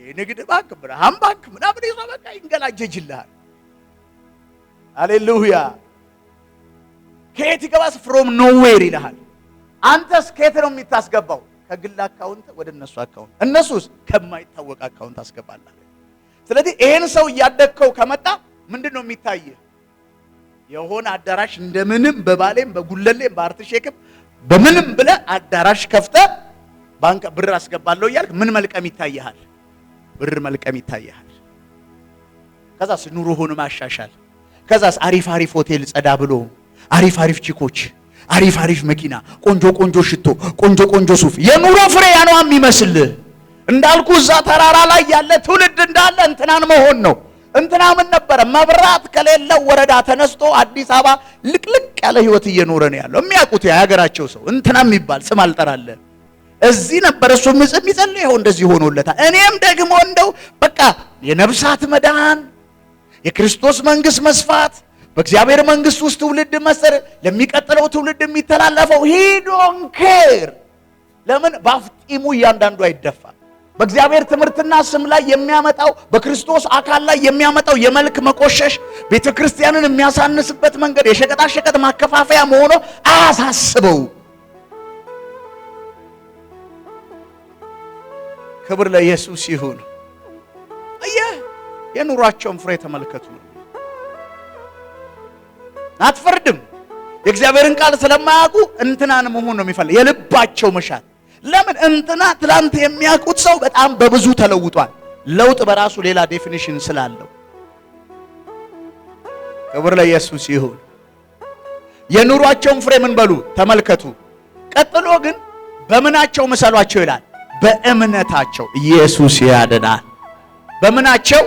የንግድ ባንክ፣ ብርሃን ባንክ ምናምን ይዞ በቃ ይንገላጀጅልሃል። ሃሌሉያ። ከየት ይገባስ? ፍሮም ኖዌር ይልሃል። አንተስ ከየት ነው የምታስገባው? ከግል አካውንት ወደ እነሱ አካውንት። እነሱስ ከማይታወቅ አካውንት አስገባለህ። ስለዚህ ይሄን ሰው እያደግከው ከመጣ ምንድነው የሚታየው? የሆነ አዳራሽ እንደምንም በባሌም በጉለሌም በአርትሼክም በምንም ብለህ አዳራሽ ከፍተህ ባንክ ብር አስገባለሁ እያልክ ምን መልቀም ይታየሃል? ብር መልቀም ይታየሃል። ከዛስ ኑሮህን ማሻሻል። ከዛስ አሪፍ አሪፍ ሆቴል ጸዳ ብሎ አሪፍ አሪፍ ቺኮች፣ አሪፍ አሪፍ መኪና፣ ቆንጆ ቆንጆ ሽቶ፣ ቆንጆ ቆንጆ ሱፍ። የኑሮ ፍሬ ያ ነው የሚመስልህ። እንዳልኩ እዛ ተራራ ላይ ያለ ትውልድ እንዳለ እንትናን መሆን ነው። እንትና ምን ነበረ? መብራት ከሌለው ወረዳ ተነስቶ አዲስ አበባ ልቅልቅ ያለ ህይወት እየኖረ ነው ያለው። የሚያውቁት የሀገራቸው ሰው እንትና የሚባል ስም አልጠራለህ። እዚህ ነበር እሱ የሚጸልየው፣ እንደዚህ ሆኖለታል። እኔም ደግሞ እንደው በቃ የነፍሳት መዳን፣ የክርስቶስ መንግስት መስፋት፣ በእግዚአብሔር መንግስት ውስጥ ትውልድ መሰር ለሚቀጥለው ትውልድ የሚተላለፈው ሂዶን ኬር ለምን ባፍጢሙ እያንዳንዱ አይደፋም? በእግዚአብሔር ትምህርትና ስም ላይ የሚያመጣው በክርስቶስ አካል ላይ የሚያመጣው የመልክ መቆሸሽ ቤተክርስቲያንን የሚያሳንስበት መንገድ የሸቀጣ ሸቀጥ ማከፋፈያ መሆኑ አያሳስበው። ክብር ለኢየሱስ ይሁን። አየህ፣ የኑሯቸውን ፍሬ ተመልከቱ። አትፈርድም። የእግዚአብሔርን ቃል ስለማያውቁ እንትናን መሆን ነው የሚፈልግ የልባቸው መሻት። ለምን? እንትና ትላንት የሚያውቁት ሰው በጣም በብዙ ተለውጧል። ለውጥ በራሱ ሌላ ዴፊኒሽን ስላለው ክብር ለኢየሱስ ይሁን። የኑሯቸውን ፍሬ ምን በሉ ተመልከቱ። ቀጥሎ ግን በምናቸው ምሰሏቸው ይላል? በእምነታቸው። ኢየሱስ ያድናል። በምናቸው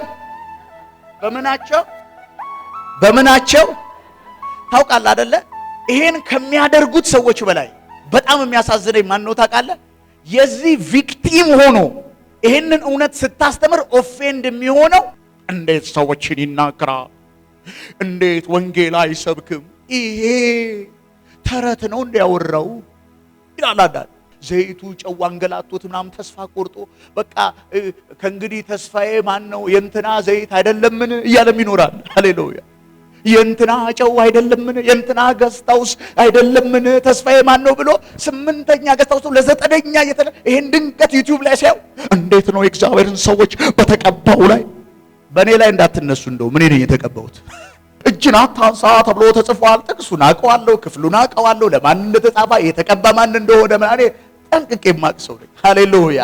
ታውቃለህ አይደለ? ይሄን ከሚያደርጉት ሰዎች በላይ በጣም የሚያሳዝነኝ ማን ነው ታውቃለህ? የዚህ ቪክቲም ሆኖ ይሄንን እውነት ስታስተምር ኦፌንድ የሚሆነው እንዴት ሰዎችን ይናገራል? እንዴት ወንጌል አይሰብክም? ይሄ ተረት ነው እንዲያወራው ይላል። ዘይቱ ጨው አንገላቶት ምናምን ተስፋ ቆርጦ በቃ ከእንግዲህ ተስፋዬ ማን ነው? የእንትና ዘይት አይደለምን እያለም ይኖራል። ሃሌሉያ። የእንትና ጨው አይደለምን? የእንትና ገስታውስ አይደለምን? ተስፋዬ ማን ነው ብሎ 8ኛ ገስታውስ ለ9ኛ ይሄን ድንገት ዩቲዩብ ላይ ሳይው እንዴት ነው የእግዚአብሔርን ሰዎች በተቀባው ላይ በእኔ ላይ እንዳትነሱ እንደው ምን ነኝ የተቀባሁት? እጅን አታንሳ ተብሎ ተጽፏል። ጥቅሱን አውቀዋለሁ፣ ክፍሉን አውቀዋለሁ፣ ለማን እንደተጻፈ የተቀባ ማን እንደሆነ ማኔ ጠንቅቄ የማውቅ ሰው ነኝ። ሃሌሉያ።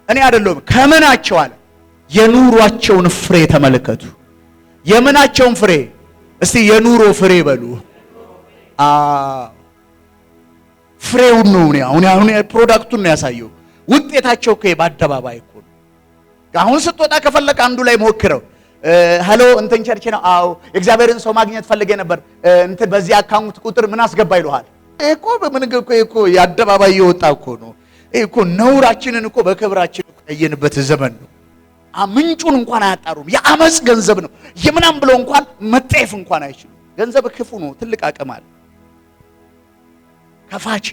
እኔ አይደለሁም ከምናቸው አለ። የኑሯቸውን ፍሬ ተመልከቱ። የምናቸውን ፍሬ? እስቲ የኑሮ ፍሬ በሉ። ፍሬውን ነው አሁን ፕሮዳክቱን ነው ያሳየው። ውጤታቸው እኮ በአደባባይ እኮ ነው። አሁን ስትወጣ ከፈለክ አንዱ ላይ ሞክረው። ሃሎ እንትን ቸርች ነው። አዎ የእግዚአብሔርን ሰው ማግኘት ፈልጌ ነበር። እንትን በዚህ አካውንት ቁጥር ምን አስገባ ይልሃል እኮ። በምን እኮ የአደባባይ የወጣ እኮ ነው እኮ። ነውራችንን እኮ በክብራችን ያየንበት ዘመን ነው። ምንጩን እንኳን አያጣሩም። የአመጽ ገንዘብ ነው የምናም ብለው እንኳን መጠየፍ እንኳን አይችሉም። ገንዘብ ክፉ ነው፣ ትልቅ አቅም አለ። ከፋች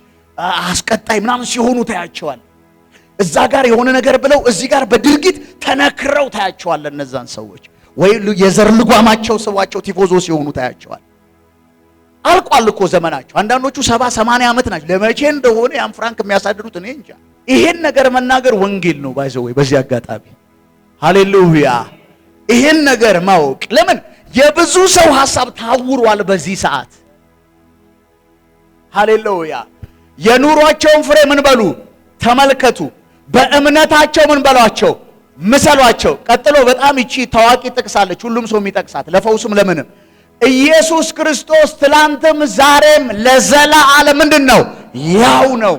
አስቀጣይ ምናምን ሲሆኑ ታያቸዋል። እዛ ጋር የሆነ ነገር ብለው እዚህ ጋር በድርጊት ተነክረው ታያቸዋል። እነዛን ሰዎች ወይ የዘር ልጓማቸው ሰዋቸው ቲፎዞ ሲሆኑ ታያቸዋል። አልቋል እኮ ዘመናቸው። አንዳንዶቹ 70 80 ዓመት ናቸው። ለመቼ እንደሆነ ያን ፍራንክ የሚያሳድሩት እኔ እንጃ። ይሄን ነገር መናገር ወንጌል ነው ባይዘው። በዚህ አጋጣሚ ሃሌሉያ፣ ይሄን ነገር ማወቅ። ለምን የብዙ ሰው ሐሳብ ታውሯል በዚህ ሰዓት። ሃሌሉያ። የኑሯቸውን ፍሬ ምን በሉ ተመልከቱ። በእምነታቸው ምን በሏቸው ምሰሏቸው። ቀጥሎ በጣም እቺ ታዋቂ ጥቅሳለች፣ ሁሉም ሰው የሚጠቅሳት ለፈውስም ለምንም። ኢየሱስ ክርስቶስ ትላንትም ዛሬም ለዘላለም ምንድነው ያው ነው።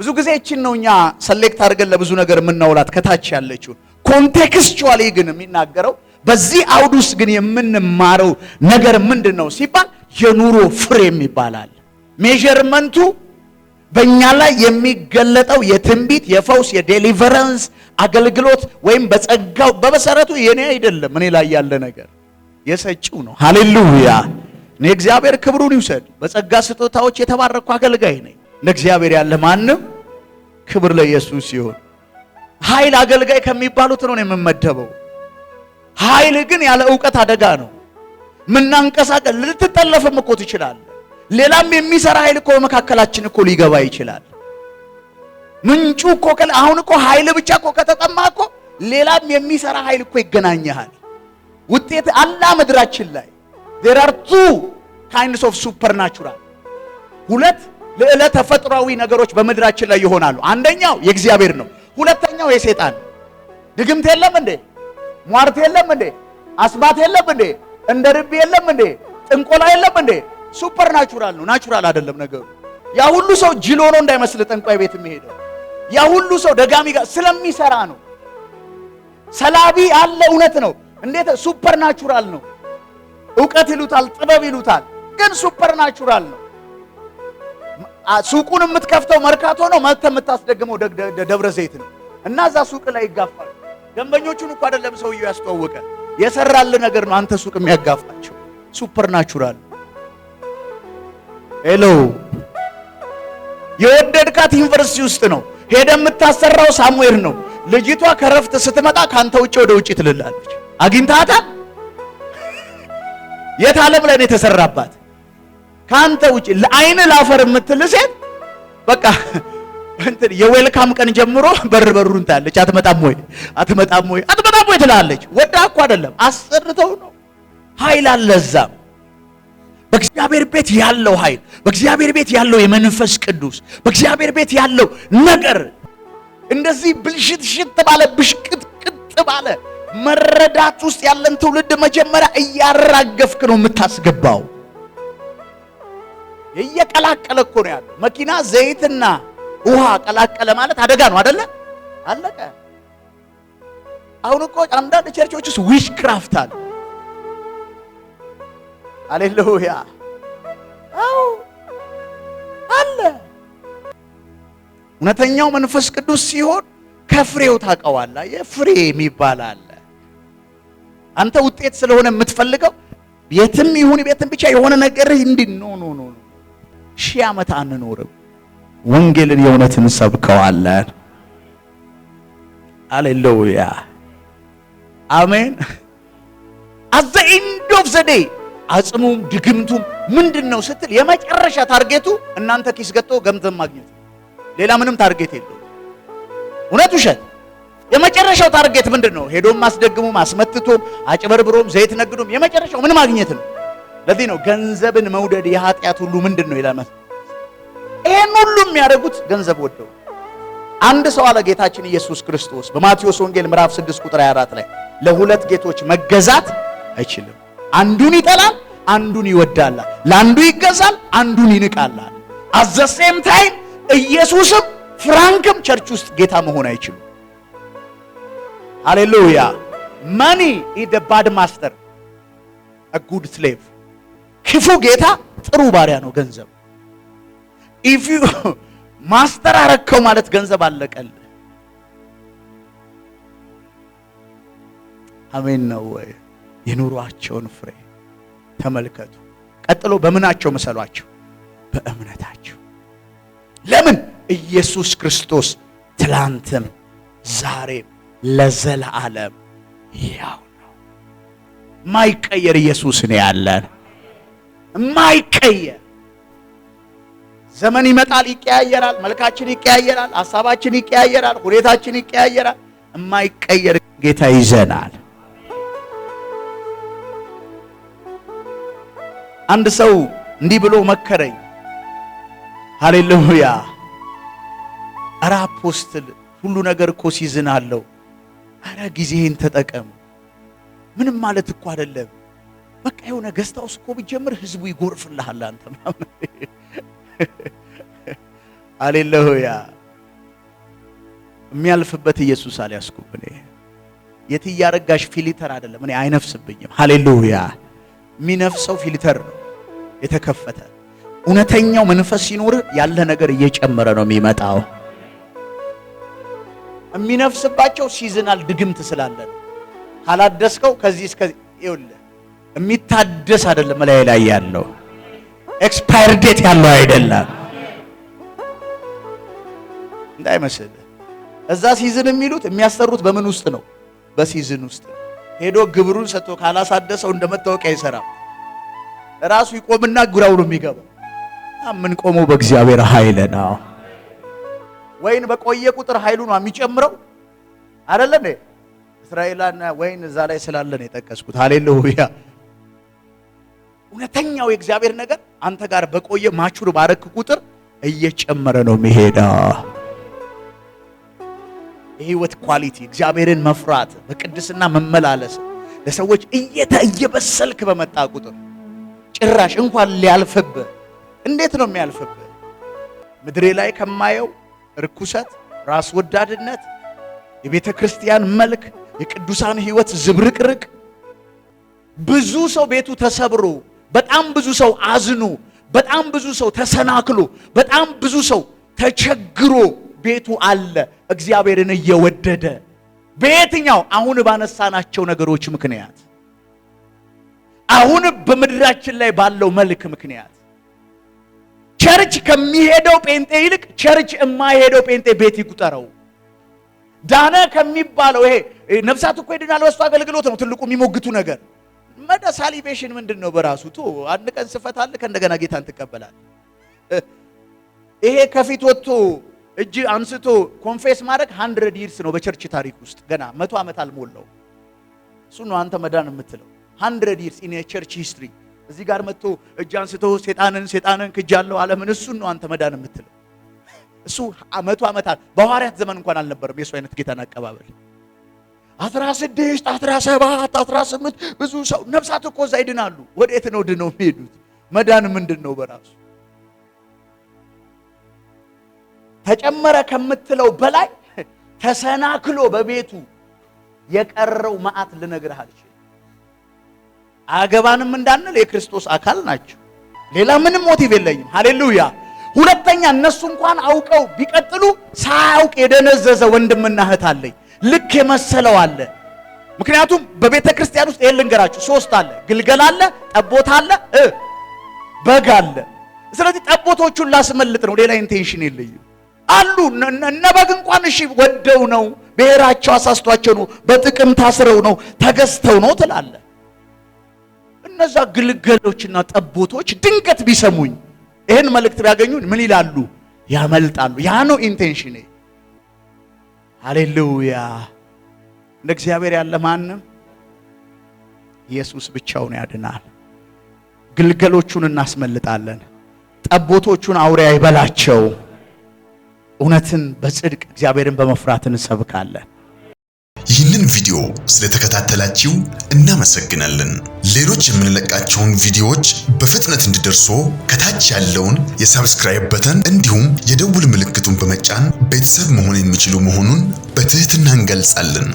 ብዙ ጊዜ እቺን ነው እኛ ሰሌክት አድርገን ለብዙ ነገር የምናውላት ከታች ያለችው። ኮንቴክስቹዋሊ ግን የሚናገረው በዚህ አውድ ውስጥ ግን የምንማረው ነገር ምንድነው ሲባል የኑሮ ፍሬም ይባላል። ሜዠርመንቱ በእኛ ላይ የሚገለጠው የትንቢት የፈውስ የዴሊቨረንስ አገልግሎት ወይም በጸጋው በመሰረቱ የኔ አይደለም። እኔ ላይ ያለ ነገር የሰጪው ነው። ሃሌሉያ። እኔ እግዚአብሔር ክብሩን ይውሰድ። በጸጋ ስጦታዎች የተባረኩ አገልጋይ ነኝ። ለእግዚአብሔር ያለ ማንም ክብር ለኢየሱስ ይሁን። ኃይል አገልጋይ ከሚባሉት ነው የምመደበው። ኃይል ግን ያለ ዕውቀት አደጋ ነው። ምናንቀሳቀስ ልትጠለፍም እኮ ትችላለህ። ሌላም የሚሰራ ኃይል እኮ በመካከላችን እኮ ሊገባ ይችላል። ምንጩ እኮ አሁን እኮ ኃይል ብቻ እኮ ከተጠማ እኮ ሌላም የሚሰራ ኃይል እኮ ይገናኛል። ውጤት አላ ምድራችን ላይ there are two kinds of supernatural ሁለት ለዕለ ተፈጥሯዊ ነገሮች በምድራችን ላይ ይሆናሉ። አንደኛው የእግዚአብሔር ነው፣ ሁለተኛው የሰይጣን። ድግምት የለም እንዴ? ሟርት የለም እንዴ? አስማት የለም እንዴ? እንደ ርብ የለም እንዴ? ጥንቆላ የለም እንዴ? ሱፐርናቹራል ነው፣ ናቹራል አይደለም ነገሩ። ያ ሁሉ ሰው ጅል ሆኖ እንዳይመስል ጠንቋይ ቤት የሚሄደው ያ ሁሉ ሰው ደጋሚ ጋር ስለሚሰራ ነው። ሰላቢ አለ፣ እውነት ነው። እንዴት ሱፐርናቹራል ነው። ዕውቀት ይሉታል፣ ጥበብ ይሉታል፣ ግን ሱፐርናቹራል ነው። ሱቁን የምትከፍተው መርካቶ ነው፣ መተህ የምታስደግመው ደብረ ዘይት ነው። እና እዛ ሱቅ ላይ ይጋፋል። ደንበኞቹን እኮ አይደለም ሰውየው ያስተዋወቀ የሰራል ነገር ነው አንተ ሱቅ የሚያጋፋቸው። ሱፐርናቹራል ሄሎ። የወደድካት ዩኒቨርሲቲ ውስጥ ነው ሄደ የምታሰራው ሳሙኤል ነው። ልጅቷ ከረፍት ስትመጣ ካንተ ውጪ ወደ ውጪ ትልላለች። አግኝታታል? የት ዓለም ላይ ነው የተሰራባት? ካንተ ውጪ ለአይን ላፈር የምትል ሴት በቃ እንትን የዌልካም ቀን ጀምሮ በሩን ታለች። አትመጣም ወይ አትመጣም ወይ አትመጣም ወይ ትላለች። ወዳ እኮ አይደለም አሰርተው ነው። ኃይል አለዛም። በእግዚአብሔር ቤት ያለው ኃይል፣ በእግዚአብሔር ቤት ያለው የመንፈስ ቅዱስ፣ በእግዚአብሔር ቤት ያለው ነገር እንደዚህ ብልሽት ባለ ብሽቅጥቅጥ ባለ መረዳት ውስጥ ያለን ትውልድ መጀመሪያ እያራገፍክ ነው የምታስገባው። እየቀላቀለ እኮ ነው ያለው። መኪና ዘይትና ውሃ ቀላቀለ ማለት አደጋ ነው አይደለ? አለቀ። አሁን እኮ አንዳንድ ቸርቾች ውስጥ ዊሽ ክራፍት አለ። ሃሌሉያ አው አለ። እውነተኛው መንፈስ ቅዱስ ሲሆን ከፍሬው ታውቀዋለህ። የፍሬ የሚባል አለ። አንተ ውጤት ስለሆነ የምትፈልገው ቤትም ይሁን ቤትም ብቻ የሆነ ነገር ኖ ሺህ ዓመት አንኖርም። ወንጌልን የእውነትን ሰብከዋለን። ሃሌሉያ አሜን። at the end of the day አጽሙም ድግምቱም ምንድነው ስትል የመጨረሻ ታርጌቱ እናንተ ኪስ ገጥቶ ገንዘብ ማግኘት፣ ሌላ ምንም ታርጌት የለው። እውነት ውሸት? የመጨረሻው ታርጌት ምንድነው? ሄዶም ማስደግሙም አስመትቶም አጭበርብሮም ዘይት ነግዶም የመጨረሻው ምን ማግኘት ነው? ለዚህ ነው ገንዘብን መውደድ የኃጢአት ሁሉ ምንድነው ይላል። ይሄን ሁሉ የሚያደርጉት ገንዘብ ወደው። አንድ ሰው አለ ጌታችን ኢየሱስ ክርስቶስ በማቴዎስ ወንጌል ምዕራፍ 6 ቁጥር 24 ላይ ለሁለት ጌቶች መገዛት አይችልም። አንዱን ይጠላል፣ አንዱን ይወዳል። ለአንዱ ይገዛል፣ አንዱን ይንቃል። at the same time ኢየሱስም ፍራንክም ቸርች ውስጥ ጌታ መሆን አይችሉም። ሃሌሉያ money is the bad master, a good slave. ክፉ ጌታ ጥሩ ባሪያ ነው ገንዘብ። if you ማስተር አረከው ማለት ገንዘብ አለቀል። አሜን ነው ወይ? የኑሯቸውን ፍሬ ተመልከቱ። ቀጥሎ በምናቸው መሰሏቸው? በእምነታቸው። ለምን? ኢየሱስ ክርስቶስ ትላንትም ዛሬም ለዘላለም ያው ነው። ማይቀየር ኢየሱስ ነው ያለን። ማይቀየር ዘመን ይመጣል፣ ይቀያየራል፣ መልካችን ይቀያየራል፣ ሐሳባችን ይቀያየራል፣ ሁኔታችን ይቀያየራል። የማይቀየር ጌታ ይዘናል። አንድ ሰው እንዲህ ብሎ መከረኝ። ሃሌሉያ! ኧረ አፖስትል ሁሉ ነገር እኮ ሲዝን አለው። ኧረ ጊዜህን ተጠቀም። ምንም ማለት እኮ አይደለም። በቃ የሆነ ገስታውስ እኮ ብጀምር ህዝቡ ይጎርፍልሃል አንተ ምናምን። ሃሌሉያ! የሚያልፍበት ኢየሱስ አልያዝኩም እኔ። የትያረጋሽ ፊልተር አይደለም፣ እኔ አይነፍስብኝም። ሃሌሉያ! የሚነፍሰው ፊልተር ነው የተከፈተ። እውነተኛው መንፈስ ሲኖር ያለ ነገር እየጨመረ ነው የሚመጣው። የሚነፍስባቸው ሲዝናል ድግምት ስላለን ካላደስከው ከዚህ እስከዚህ ይኸውልህ የሚታደስ አይደለም። ላይ ያለው ኤክስፓየር ዴት ያለው አይደለም እንዳይመስል። እዛ ሲዝን የሚሉት የሚያሰሩት በምን ውስጥ ነው? በሲዝን ውስጥ ሄዶ ግብሩን ሰጥቶ ካላሳደሰው እንደመታወቂያ አይሰራም። ራሱ ይቆምና ጉራው ነው የሚገባው። ምን ቆመው በእግዚአብሔር ኃይል ነው። ወይን በቆየ ቁጥር ኃይሉ ነው የሚጨምረው አይደለ እንዴ? እስራኤልና ወይን እዛ ላይ ስላለ ነው የጠቀስኩት። ሃሌሉያ! እውነተኛው የእግዚአብሔር ነገር አንተ ጋር በቆየ ማቹር ባረክ ቁጥር እየጨመረ ነው የሚሄደው። የህይወት ኳሊቲ እግዚአብሔርን መፍራት በቅድስና መመላለስ ለሰዎች እየበሰልክ በመጣ ቁጥር ጭራሽ እንኳን ሊያልፍብህ እንዴት ነው የሚያልፍብህ? ምድሬ ላይ ከማየው ርኩሰት፣ ራስ ወዳድነት፣ የቤተ ክርስቲያን መልክ፣ የቅዱሳን ህይወት ዝብርቅርቅ፣ ብዙ ሰው ቤቱ ተሰብሮ፣ በጣም ብዙ ሰው አዝኖ፣ በጣም ብዙ ሰው ተሰናክሎ፣ በጣም ብዙ ሰው ተቸግሮ ቤቱ አለ እግዚአብሔርን እየወደደ በየትኛው አሁን ባነሳናቸው ነገሮች ምክንያት፣ አሁን በምድራችን ላይ ባለው መልክ ምክንያት ቸርች ከሚሄደው ጴንጤ ይልቅ ቸርች የማይሄደው ጴንጤ ቤት ይቁጠረው። ዳነ ከሚባለው ይሄ ነፍሳት እኮ ይድናል በሱ አገልግሎት ነው ትልቁ የሚሞግቱ ነገር። መደ ሳሊቬሽን ምንድነው በራሱ ቶ አንድ ቀን ስፈታልህ ከእንደገና ጌታን ትቀበላለህ። ይሄ ከፊት ወጥቶ እጅ አንስቶ ኮንፌስ ማድረግ 100 ይርስ ነው በቸርች ታሪክ ውስጥ ገና 100 ዓመት አልሞላው። እሱ ነው አንተ መዳን የምትለው 100 ይርስ ኢን ቸርች ሂስትሪ። እዚህ ጋር መጥቶ እጅ አንስቶ ሴጣንን ክጃለሁ ዓለምን እሱን ነው አንተ መዳን የምትለው። እሱ 100 ዓመታት በሐዋርያት ዘመን እንኳን አልነበረም የሱ አይነት ጌታን አቀባበል። 16 17 18 ብዙ ሰው ነፍሳት እኮ እዛ ይድናሉ። ወዴት ነው ድነው የሚሄዱት? መዳን ምንድነው በራሱ ተጨመረ ከምትለው በላይ ተሰናክሎ በቤቱ የቀረው መዓት ልነግርህ አልችልም። አገባንም እንዳንል የክርስቶስ አካል ናቸው። ሌላ ምንም ሞቲቭ የለኝም። ሃሌሉያ! ሁለተኛ እነሱ እንኳን አውቀው ቢቀጥሉ ሳያውቅ የደነዘዘ ወንድምና እህት አለኝ። ልክ የመሰለው አለ። ምክንያቱም በቤተ ክርስቲያን ውስጥ ይሄን ልንገራችሁ 3 አለ። ግልገል አለ፣ ጠቦት አለ፣ በግ አለ። ስለዚህ ጠቦቶቹን ላስመልጥ ነው። ሌላ ኢንቴንሽን የለኝም። አሉ እነ በግ እንኳን እሺ ወደው ነው ብሔራቸው አሳስቷቸው ነው በጥቅም ታስረው ነው ተገዝተው ነው ትላለ። እነዛ ግልገሎችና ጠቦቶች ድንገት ቢሰሙኝ ይሄን መልእክት ቢያገኙኝ ምን ይላሉ? ያመልጣሉ። ያ ነው ኢንቴንሽኔ። ሃሌሉያ! እንደ እግዚአብሔር ያለ ማንም ኢየሱስ ብቻውን ያድናል። ግልገሎቹን እናስመልጣለን። ጠቦቶቹን አውሬ አይበላቸው። እውነትን በጽድቅ እግዚአብሔርን በመፍራት እንሰብካለን። ይህንን ቪዲዮ ስለተከታተላችሁ እናመሰግናለን። ሌሎች የምንለቃቸውን ቪዲዮዎች በፍጥነት እንዲደርሱ ከታች ያለውን የሰብስክራይብ በተን እንዲሁም የደውል ምልክቱን በመጫን ቤተሰብ መሆን የሚችሉ መሆኑን በትህትና እንገልጻለን።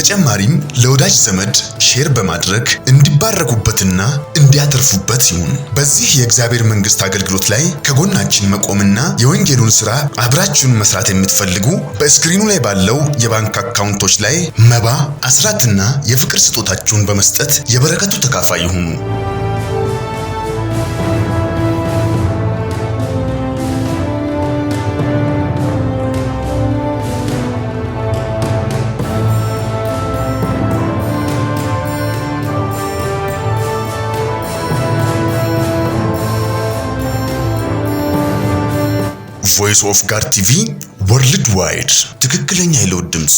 በተጨማሪም ለወዳጅ ዘመድ ሼር በማድረግ እንዲባረኩበትና እንዲያተርፉበት ይሁን። በዚህ የእግዚአብሔር መንግስት አገልግሎት ላይ ከጎናችን መቆምና የወንጌሉን ሥራ አብራችሁን መስራት የምትፈልጉ በስክሪኑ ላይ ባለው የባንክ አካውንቶች ላይ መባ፣ አስራትና የፍቅር ስጦታችሁን በመስጠት የበረከቱ ተካፋይ ይሁኑ። ቮይስ ኦፍ ጋድ ቲቪ ወርልድ ዋይድ ትክክለኛ የለውጥ ድምፅ።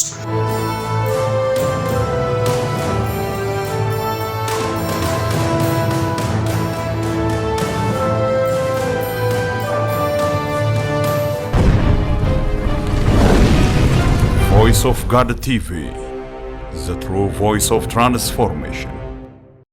Voice of God TV, the true voice of transformation.